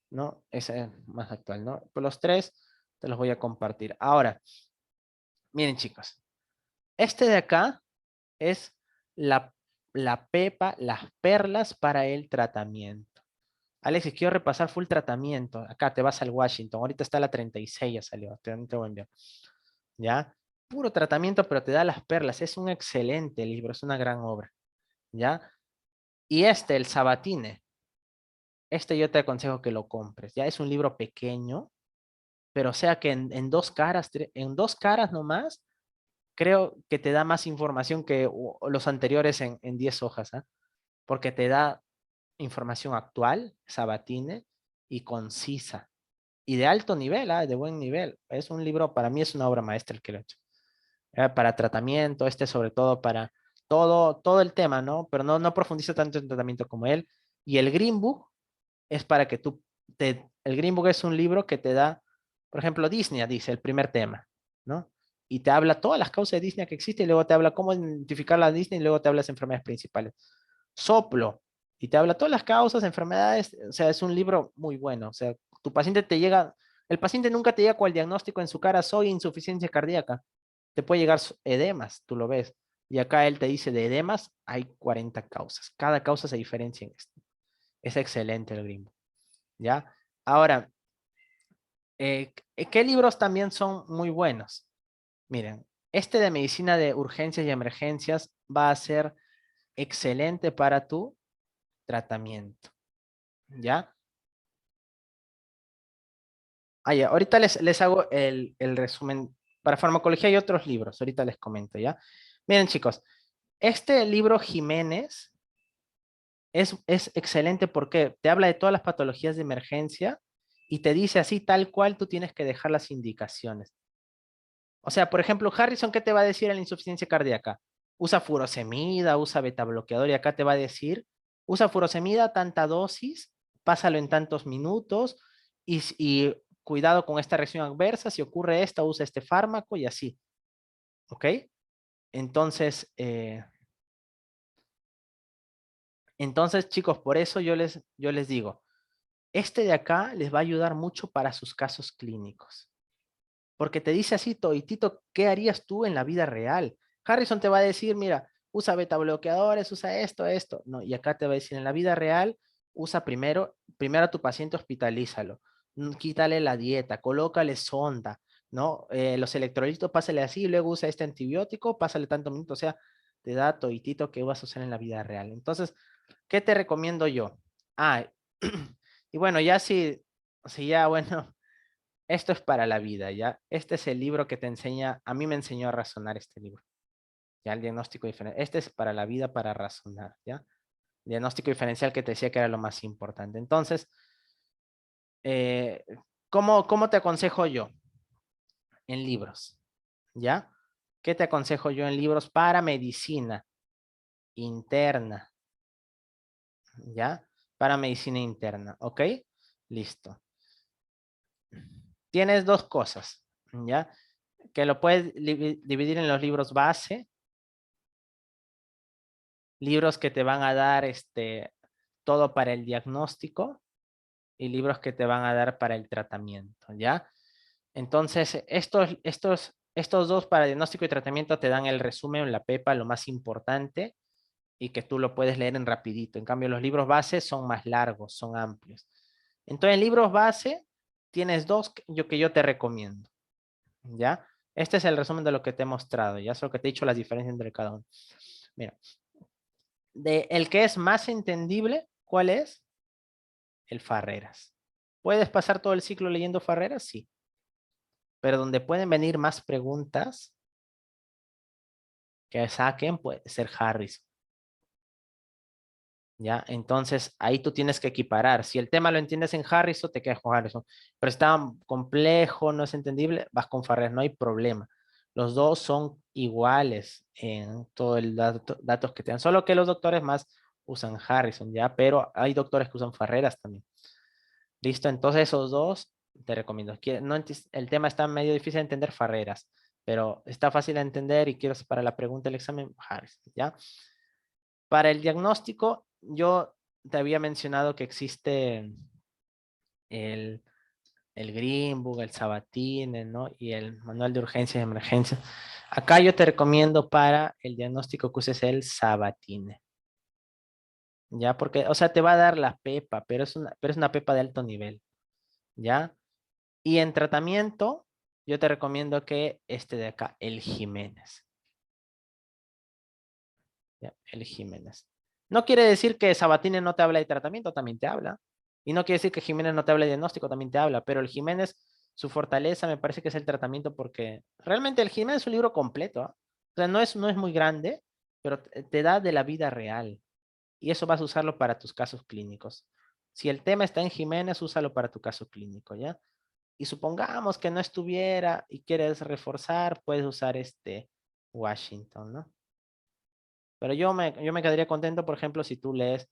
¿no? Es más actual, ¿no? Pues los tres te los voy a compartir. Ahora, miren chicos, este de acá es la, la pepa, las perlas para el tratamiento. Alexis, quiero repasar full tratamiento. Acá te vas al Washington. Ahorita está la 36, ya salió. Te voy a enviar. ¿Ya? Puro tratamiento, pero te da las perlas. Es un excelente libro, es una gran obra. ¿Ya? Y el Sabatine. Yo te aconsejo que lo compres. Ya es un libro pequeño, pero o sea que en dos caras, en dos caras nomás, creo que te da más información que los anteriores en 10 hojas, ¿ah? Porque te da información actual, Sabatine, y concisa, y de alto nivel, de buen nivel. Es un libro, para mí es una obra maestra el que lo he hecho. Para tratamiento, sobre todo para todo el tema, ¿no? Pero no profundiza tanto en tratamiento como él. Y el Green Book es para que el Green Book es un libro que te da, por ejemplo, Disney, dice el primer tema, ¿no? Y te habla todas las causas de Disney que existen, y luego te habla cómo identificar la Disney, y luego te habla las enfermedades principales. Soplo, y te habla todas las causas, enfermedades, o sea, es un libro muy bueno, o sea, el paciente nunca te llega con el diagnóstico en su cara, soy insuficiencia cardíaca, te puede llegar edemas, tú lo ves, y acá él te dice de edemas hay 40 causas, cada causa se diferencia en esto. Es excelente el Green Book. ¿Ya? Ahora, ¿qué libros también son muy buenos? Miren, de medicina de urgencias y emergencias va a ser excelente para tu tratamiento. ¿Ya? Ya, ahorita les hago el resumen. Para farmacología hay otros libros, ahorita les comento, ¿ya? Miren, chicos, este libro Jiménez es excelente porque te habla de todas las patologías de emergencia y te dice así tal cual tú tienes que dejar las indicaciones. O sea, por ejemplo, Harrison, ¿qué te va a decir en la insuficiencia cardíaca? Usa furosemida, usa beta bloqueador y acá te va a decir, usa furosemida, tanta dosis, pásalo en tantos minutos y cuidado con esta reacción adversa, si ocurre esta, usa este fármaco y así. ¿Ok? Entonces, chicos, por eso yo les digo, de acá les va a ayudar mucho para sus casos clínicos. Porque te dice así, Tito, ¿qué harías tú en la vida real? Harrison te va a decir, mira, usa beta bloqueadores, usa esto. No, y acá te va a decir, en la vida real, usa primero a tu paciente, hospitalízalo. Quítale la dieta, colócale sonda, ¿no? Los electrolitos, pásale así, luego usa este antibiótico, pásale tanto minuto, o sea, te da toditito que vas a usar en la vida real. Entonces, ¿qué te recomiendo yo? Y bueno, ya si ya, bueno, esto es para la vida, ¿ya? Este es el libro que te enseña, a mí me enseñó a razonar este libro. Ya el diagnóstico diferencial. Este es para la vida, para razonar, ¿ya? Diagnóstico diferencial que te decía que era lo más importante. Entonces, eh, ¿cómo te aconsejo yo? En libros, ¿ya? ¿Qué te aconsejo yo en libros para medicina interna? ¿Ya? Para medicina interna, ¿ok? Listo. Tienes dos cosas, ¿ya? Que lo puedes dividir en los libros base, libros que te van a dar todo para el diagnóstico y libros que te van a dar para el tratamiento, ¿ya? Entonces, estos dos para diagnóstico y tratamiento te dan el resumen, la pepa, lo más importante y que tú lo puedes leer en rapidito. En cambio, los libros base son más largos, son amplios. Entonces, en libros base tienes dos que yo te recomiendo, ¿ya? Este es el resumen de lo que te he mostrado, ya solo que te he dicho las diferencias entre cada uno. Mira, el que es más entendible, ¿cuál es? El Farreras. ¿Puedes pasar todo el ciclo leyendo Farreras? Sí. Pero donde pueden venir más preguntas que saquen puede ser Harris. ¿Ya? Entonces, ahí tú tienes que equiparar. Si el tema lo entiendes en Harrison, te quedas con Harrison. Pero está complejo, no es entendible, vas con Farrer, no hay problema. Los dos son iguales en todo el datos que te dan, solo que los doctores más usan Harrison, ¿ya? Pero hay doctores que usan Farreras también. Listo, entonces esos dos te recomiendo. No, el tema está medio difícil de entender, Farreras, pero está fácil de entender y quiero para la pregunta del examen, Harrison, ¿ya? Para el diagnóstico, yo te había mencionado que existe el, el Green Book, el Sabatine, ¿no? Y el Manual de Urgencias y Emergencias. Acá yo te recomiendo para el diagnóstico que uses el Sabatine. ¿Ya? Porque, o sea, te va a dar la pepa, pero es una pepa de alto nivel. ¿Ya? Y en tratamiento, yo te recomiendo que este de acá, el Jiménez. ¿Ya? El Jiménez. No quiere decir que Sabatini no te habla de tratamiento, también te habla. Y no quiere decir que Jiménez no te habla de diagnóstico, también te habla. Pero el Jiménez, su fortaleza me parece que es el tratamiento porque realmente el Jiménez es un libro completo. ¿Ah? O sea, no es muy grande, pero te da de la vida real. Y eso vas a usarlo para tus casos clínicos. Si el tema está en Jiménez, úsalo para tu caso clínico, ¿ya? Y supongamos que no estuviera y quieres reforzar, puedes usar Washington, ¿no? Pero yo me quedaría contento, por ejemplo, si tú lees,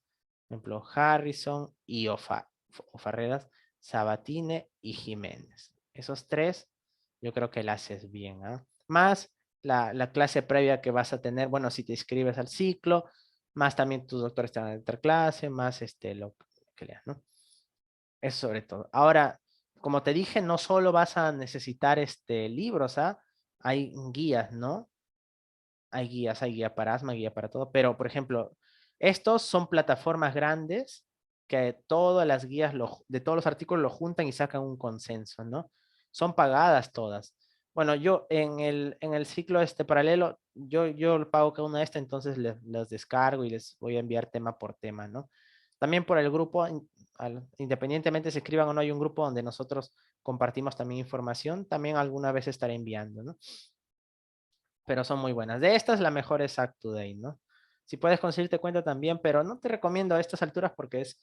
por ejemplo, Harrison y Farreras, Sabatine y Jiménez. Esos tres, yo creo que la haces bien, ¿ah? Más la clase previa que vas a tener, bueno, si te inscribes al ciclo, más también tus doctores te van a dar clase, más lo que leas, ¿no? Eso sobre todo. Ahora, como te dije, no solo vas a necesitar libros, ¿ah? Hay guías, ¿no? Hay guía para asma, guía para todo, pero por ejemplo, estos son plataformas grandes que todas las guías de todos los artículos lo juntan y sacan un consenso, ¿no? Son pagadas todas. Bueno, yo en el ciclo paralelo, yo pago cada una de estas, entonces les descargo y les voy a enviar tema por tema, ¿no? También por el grupo, independientemente se escriban o no, hay un grupo donde nosotros compartimos también información, también alguna vez estaré enviando, ¿no? Pero son muy buenas. De estas, la mejor es Act Today, ¿no? Si puedes conseguirte cuenta también, pero no te recomiendo a estas alturas porque es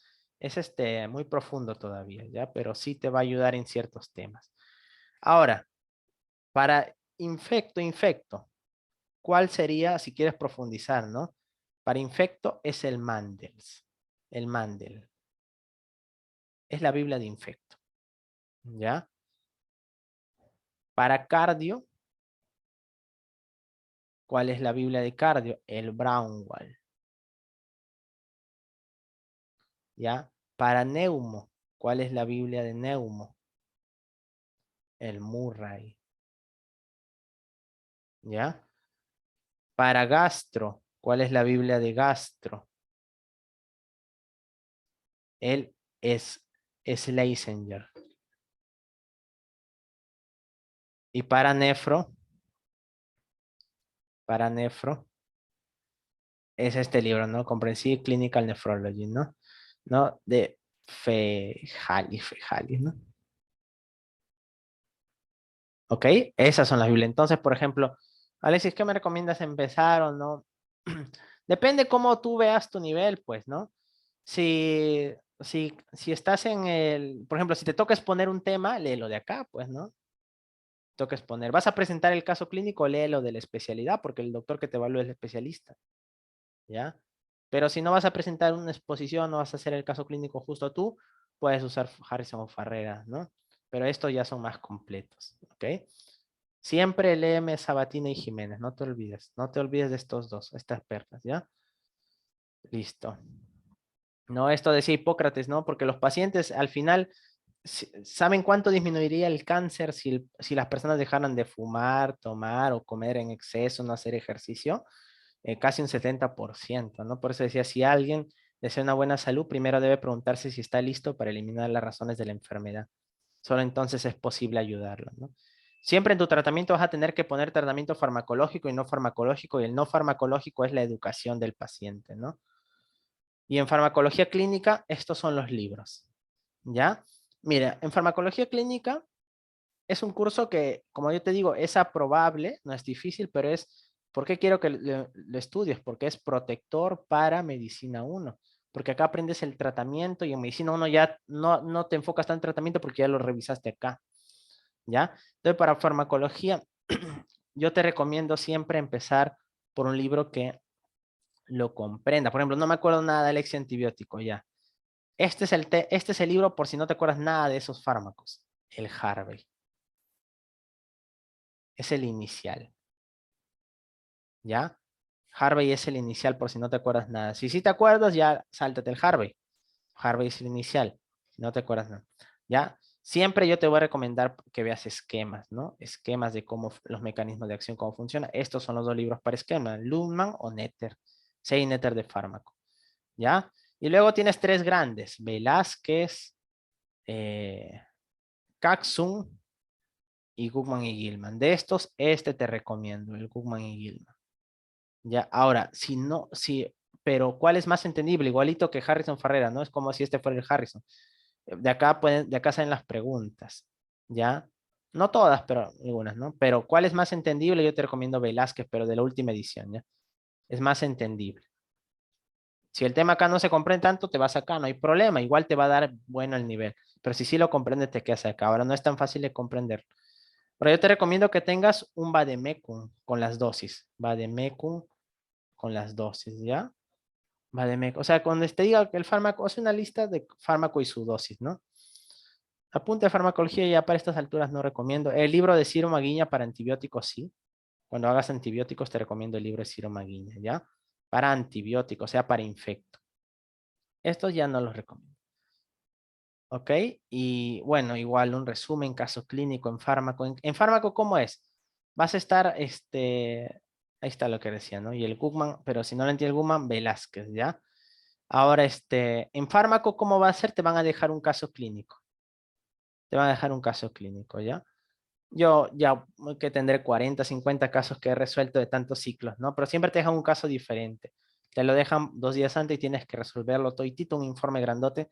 muy profundo todavía, ¿ya? Pero sí te va a ayudar en ciertos temas. Ahora, para infecto, ¿cuál sería, si quieres profundizar, ¿no? Para infecto es el Mandels, el Mandel. Es la Biblia de infecto, ¿ya? Para cardio, ¿cuál es la Biblia de cardio? El Brownwall. ¿Ya? Para neumo, ¿cuál es la Biblia de neumo? El Murray. ¿Ya? Para gastro, ¿cuál es la Biblia de gastro? Él es Schlesinger. Y para nefro, es este libro, ¿no? Comprehensive Clinical Nephrology, ¿no? ¿No? De Fejalis, ¿no? ¿Ok? Esas son las Biblias. Entonces, por ejemplo, Alexis, ¿qué me recomiendas empezar o no? Depende cómo tú veas tu nivel, pues, ¿no? Si estás en el, por ejemplo, si te toca exponer un tema, léelo de acá, pues, ¿no? Toca exponer. Vas a presentar el caso clínico, léelo de la especialidad, porque el doctor que te evalúa es el especialista, ¿ya? Pero si no vas a presentar una exposición, no vas a hacer el caso clínico justo tú, puedes usar Harrison o Farrera, ¿no? Pero estos ya son más completos, ¿ok? Siempre léeme Sabatina y Jiménez, no te olvides. No te olvides de estos dos, estas perlas, ¿ya? Listo. No, esto decía Hipócrates, ¿no? Porque los pacientes al final saben cuánto disminuiría el cáncer si las personas dejaran de fumar, tomar o comer en exceso, no hacer ejercicio. Casi un 70%, ¿no? Por eso decía, si alguien desea una buena salud, primero debe preguntarse si está listo para eliminar las razones de la enfermedad. Solo entonces es posible ayudarlo, ¿no? Siempre en tu tratamiento vas a tener que poner tratamiento farmacológico y no farmacológico, y el no farmacológico es la educación del paciente, ¿no? Y en farmacología clínica, estos son los libros, ¿ya? Mira, en farmacología clínica es un curso que, como yo te digo, es aprobable, no es difícil, pero es, ¿por qué quiero que lo estudies? Porque es protector para medicina 1. Porque acá aprendes el tratamiento y en medicina 1 ya no te enfocas tanto en tratamiento porque ya lo revisaste acá, ¿ya? Entonces, para farmacología, yo te recomiendo siempre empezar por un libro que lo comprenda. Por ejemplo, no me acuerdo nada del ex antibiótico, ya. Este es el libro por si no te acuerdas nada de esos fármacos. El Harvey. Es el inicial. ¿Ya? Harvey es el inicial por si no te acuerdas nada. Si sí te acuerdas, ya sáltate el Harvey. Harvey es el inicial, si no te acuerdas nada. ¿Ya? Siempre yo te voy a recomendar que veas esquemas, ¿no? Esquemas de cómo los mecanismos de acción, cómo funciona. Estos son los dos libros para esquema, Luhmann o Netter. Sei Netter de fármaco. ¿Ya? Y luego tienes tres grandes, Velázquez, eh, Caxun y Gugman y Gilman. De estos, este te recomiendo, el Gugman y Gilman. Ya, ahora, si no, si, pero ¿cuál es más entendible? Igualito que Harrison Farrera, ¿no? Es como si este fuera el Harrison. De acá salen las preguntas, ¿ya? No todas, pero algunas, ¿no? Pero ¿cuál es más entendible? Yo te recomiendo Velázquez, pero de la última edición, ¿ya? Es más entendible. Si el tema acá no se comprende tanto, te vas acá, no hay problema, igual te va a dar bueno el nivel. Pero si sí lo comprendes, te quedas acá. Ahora no es tan fácil de comprender. Pero yo te recomiendo que tengas un vademecum con las dosis. Vademecum con las dosis, ¿ya? O sea, cuando te diga que el fármaco, hace una lista de fármaco y su dosis, ¿no? Apunte de farmacología ya para estas alturas no recomiendo. El libro de Ciro Maguiña para antibióticos, sí. Cuando hagas antibióticos te recomiendo el libro de Ciro Maguiña, ¿ya? Para antibióticos, o sea, para infecto. Estos ya no los recomiendo. ¿Ok? Y bueno, igual un resumen, caso clínico en fármaco. En fármaco, ¿cómo es? Vas a estar, ahí está lo que decía, ¿no? Y el Gugman, pero si no lo entiende el Gugman, Velázquez, ¿ya? Ahora, en fármaco, ¿cómo va a ser? Te van a dejar un caso clínico. Te van a dejar un caso clínico, ¿ya? Yo ya que tendré 40, 50 casos que he resuelto de tantos ciclos, ¿no? Pero siempre te dejan un caso diferente. Te lo dejan 2 días antes y tienes que resolverlo toditito, un informe grandote.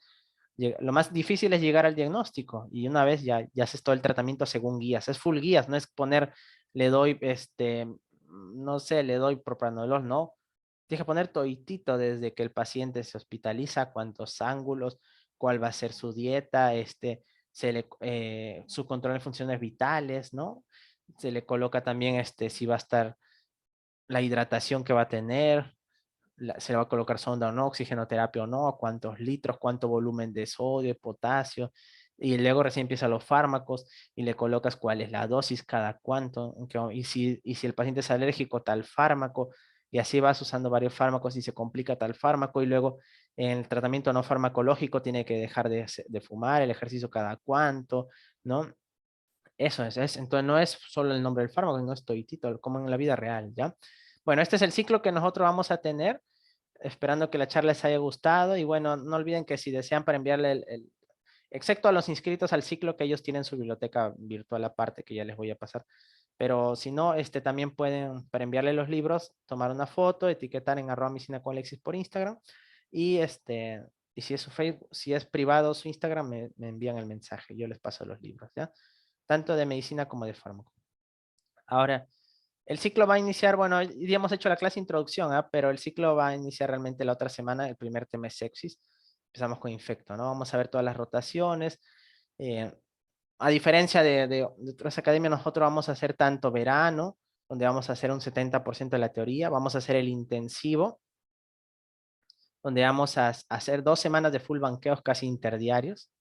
Lo más difícil es llegar al diagnóstico y una vez ya haces todo el tratamiento según guías. Es full guías, no es poner, le doy, no sé, le doy propranolol, no. Tienes que poner toditito desde que el paciente se hospitaliza, cuántos ángulos, cuál va a ser su dieta, su control de funciones vitales, ¿no? Se le coloca también si va a estar la hidratación que va a tener, se le va a colocar sonda o no, oxigenoterapia o no, cuántos litros, cuánto volumen de sodio, potasio, y luego recién empiezan los fármacos y le colocas cuál es la dosis cada cuánto, y si el paciente es alérgico, tal fármaco, y así vas usando varios fármacos y se complica tal fármaco, y luego en el tratamiento no farmacológico tiene que dejar de fumar, el ejercicio cada cuánto, ¿no? Eso entonces no es solo el nombre del fármaco, no es toditito, como en la vida real, ¿ya? Bueno, este es el ciclo que nosotros vamos a tener, esperando que la charla les haya gustado, y bueno, no olviden que si desean para enviarle excepto a los inscritos al ciclo, que ellos tienen su biblioteca virtual aparte, que ya les voy a pasar, pero si no, también pueden, para enviarle los libros, tomar una foto, etiquetar en @medicina con Alexis por Instagram, y y si es su Facebook, si es privado su Instagram, me envían el mensaje, yo les paso los libros, ¿ya? Tanto de medicina como de fármaco. Ahora, El ciclo va a iniciar, bueno, ya hemos hecho la clase introducción, ¿ah? Pero el ciclo va a iniciar realmente la otra semana. El primer tema es sepsis. Empezamos con infecto, ¿no? Vamos a ver todas las rotaciones. eh, a diferencia de otras academias, nosotros vamos a hacer tanto verano, donde vamos a hacer un 70% de la teoría, vamos a hacer el intensivo, donde vamos a hacer 2 semanas de full banqueos casi interdiarios,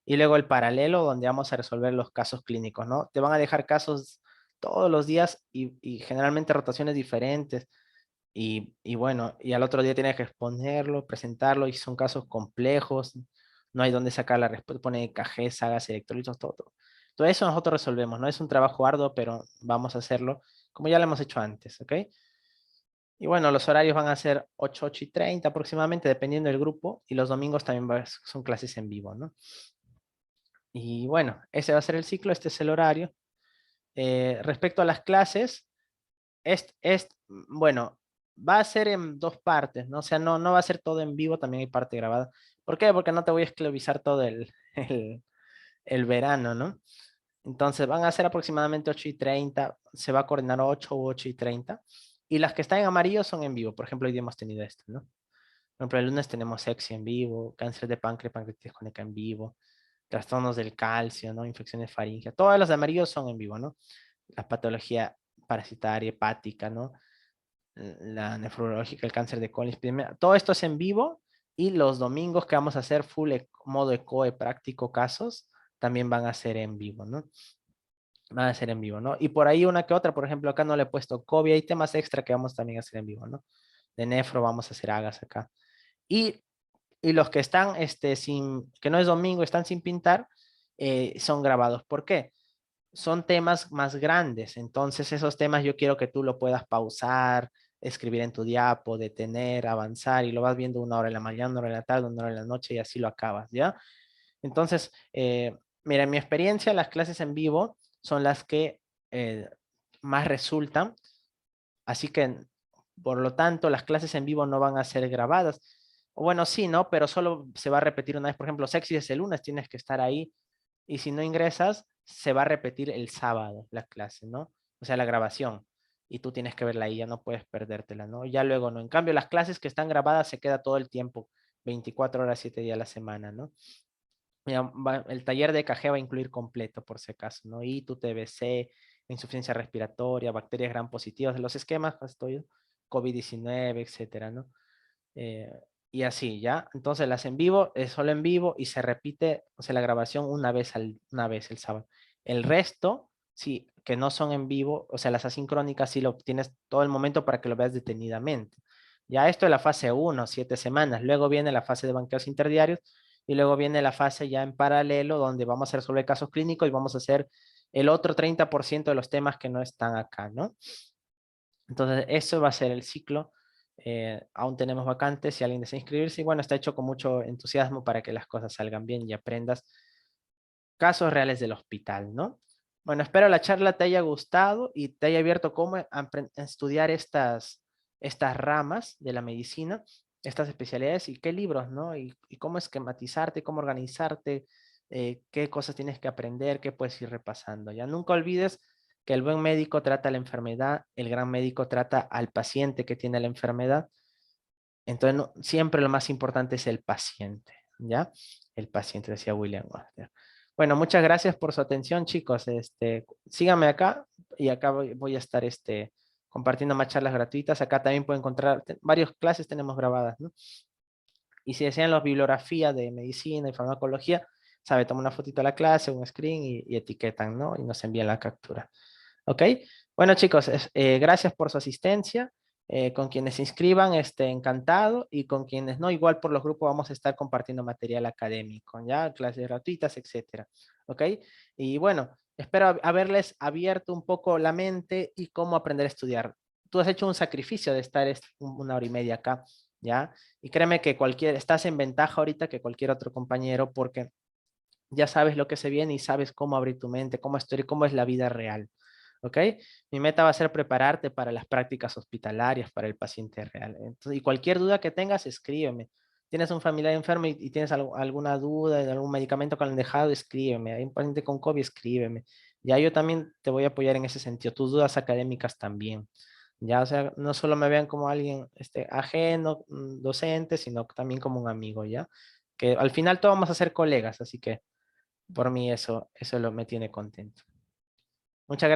y luego el paralelo, donde vamos a resolver los casos clínicos, ¿no? Te van a dejar casos todos los días y generalmente rotaciones diferentes. Y bueno, y al otro día tienes que exponerlo, presentarlo, y son casos complejos, no hay dónde sacar la respuesta, pone EKG, sagas, electrolitos, todo, todo. Todo eso nosotros resolvemos, ¿no? Es un trabajo arduo, pero vamos a hacerlo como ya lo hemos hecho antes, ¿ok? Y bueno, los horarios van a ser 8, 8:30 aproximadamente, dependiendo del grupo, y los domingos también son clases en vivo, ¿no? Y bueno, ese va a ser el ciclo, este es el horario. Respecto a las clases, bueno, va a ser en 2 partes, ¿no? O sea, no va a ser todo en vivo, también hay parte grabada. ¿Por qué? Porque no te voy a esclavizar todo el verano, ¿no? Entonces van a ser aproximadamente 8:30, se va a coordinar 8 u 8:30. Y las que están en amarillo son en vivo. Por ejemplo, hoy día hemos tenido esto, ¿no? Por ejemplo, el lunes tenemos sexy en vivo, cáncer de páncreas, pancreatitis crónica en vivo, trastornos del calcio, ¿no? Infecciones faringeas. Todas las de amarillo son en vivo, ¿no? La patología parasitaria, hepática, ¿no? La nefrológica, el cáncer de colon, todo esto es en vivo, y los domingos que vamos a hacer full modo ECOE práctico casos, también van a ser en vivo, ¿no? Van a ser en vivo, ¿no? Y por ahí una que otra, por ejemplo, acá no le he puesto COVID, hay temas extra que vamos también a hacer en vivo, ¿no? De nefro vamos a hacer agas acá. Y, y los que están, que no es domingo, están sin pintar, son grabados. ¿Por qué? Son temas más grandes, entonces esos temas yo quiero que tú lo puedas pausar, escribir en tu diapo, detener, avanzar, y lo vas viendo 1 hora en la mañana, 1 hora en la tarde, 1 hora en la noche, y así lo acabas, ¿ya? Entonces, mira, en mi experiencia, las clases en vivo son las que eh, más resultan, así que, por lo tanto, las clases en vivo no van a ser grabadas. O bueno, sí, ¿no? Pero solo se va a repetir una vez. Por ejemplo, sexy es el lunes, tienes que estar ahí, y si no ingresas, se va a repetir el sábado la clase, ¿no? O sea, la grabación. Y tú tienes que verla ahí, ya no puedes perdértela, ¿no? Ya luego no. En cambio, las clases que están grabadas se queda todo el tiempo, 24 horas, 7 días a la semana, ¿no? El taller de EKG va a incluir completo, por si acaso, ¿no? Y tu TBC, insuficiencia respiratoria, bacterias gram positivas, los esquemas, pues, estoy, COVID-19, etcétera, ¿no? Eh, y así, ¿ya? Entonces las en vivo es solo en vivo, y se repite, o sea, la grabación una vez el sábado. El resto, sí, que no son en vivo, o sea, las asincrónicas sí lo tienes todo el momento para que lo veas detenidamente. Ya esto es la fase 1, 7 semanas. Luego viene la fase de banqueos interdiarios, y luego viene la fase ya en paralelo, donde vamos a resolver casos clínicos y vamos a hacer el otro 30% de los temas que no están acá, ¿no? Entonces, eso va a ser el ciclo. Aún tenemos vacantes si alguien desea inscribirse. Y bueno, está hecho con mucho entusiasmo para que las cosas salgan bien y aprendas casos reales del hospital, ¿no? Bueno, espero la charla te haya gustado y te haya abierto cómo estudiar estas ramas de la medicina, estas especialidades, y qué libros, ¿no? Y cómo esquematizarte, cómo organizarte, qué cosas tienes que aprender, qué puedes ir repasando. Ya nunca olvides que el buen médico trata la enfermedad, el gran médico trata al paciente que tiene la enfermedad. Entonces, siempre lo más importante es el paciente, ¿ya? El paciente, decía William Wagner. Bueno, muchas gracias por su atención, chicos. Síganme acá, y acá voy a estar compartiendo más charlas gratuitas. Acá también pueden encontrar varias clases tenemos grabadas, ¿no? Y si desean la bibliografía de medicina y farmacología, sabe, toma una fotito de la clase, un screen, y etiquetan, ¿no? Y nos envían la captura. ¿Ok? Bueno, chicos, gracias por su asistencia. Con quienes se inscriban, encantado, y con quienes no, igual por los grupos vamos a estar compartiendo material académico, ¿ya? Clases gratuitas, etcétera. ¿Ok? Y bueno, espero haberles abierto un poco la mente y cómo aprender a estudiar. Tú has hecho un sacrificio de estar 1 hora y media acá, ¿ya? Y créeme que estás en ventaja ahorita que cualquier otro compañero, porque ya sabes lo que se viene y sabes cómo abrir tu mente, cómo estudiar, cómo es la vida real. ¿Ok? Mi meta va a ser prepararte para las prácticas hospitalarias, para el paciente real. Entonces, y cualquier duda que tengas, escríbeme. Tienes un familiar enfermo y tienes alguna duda de algún medicamento que le han dejado, escríbeme. Hay un paciente con COVID, escríbeme. Ya yo también te voy a apoyar en ese sentido, tus dudas académicas también. Ya, o sea, no solo me vean como alguien ajeno, docente, sino también como un amigo, ¿ya? Que al final todos vamos a ser colegas, así que por mí eso me tiene contento. Muchas gracias.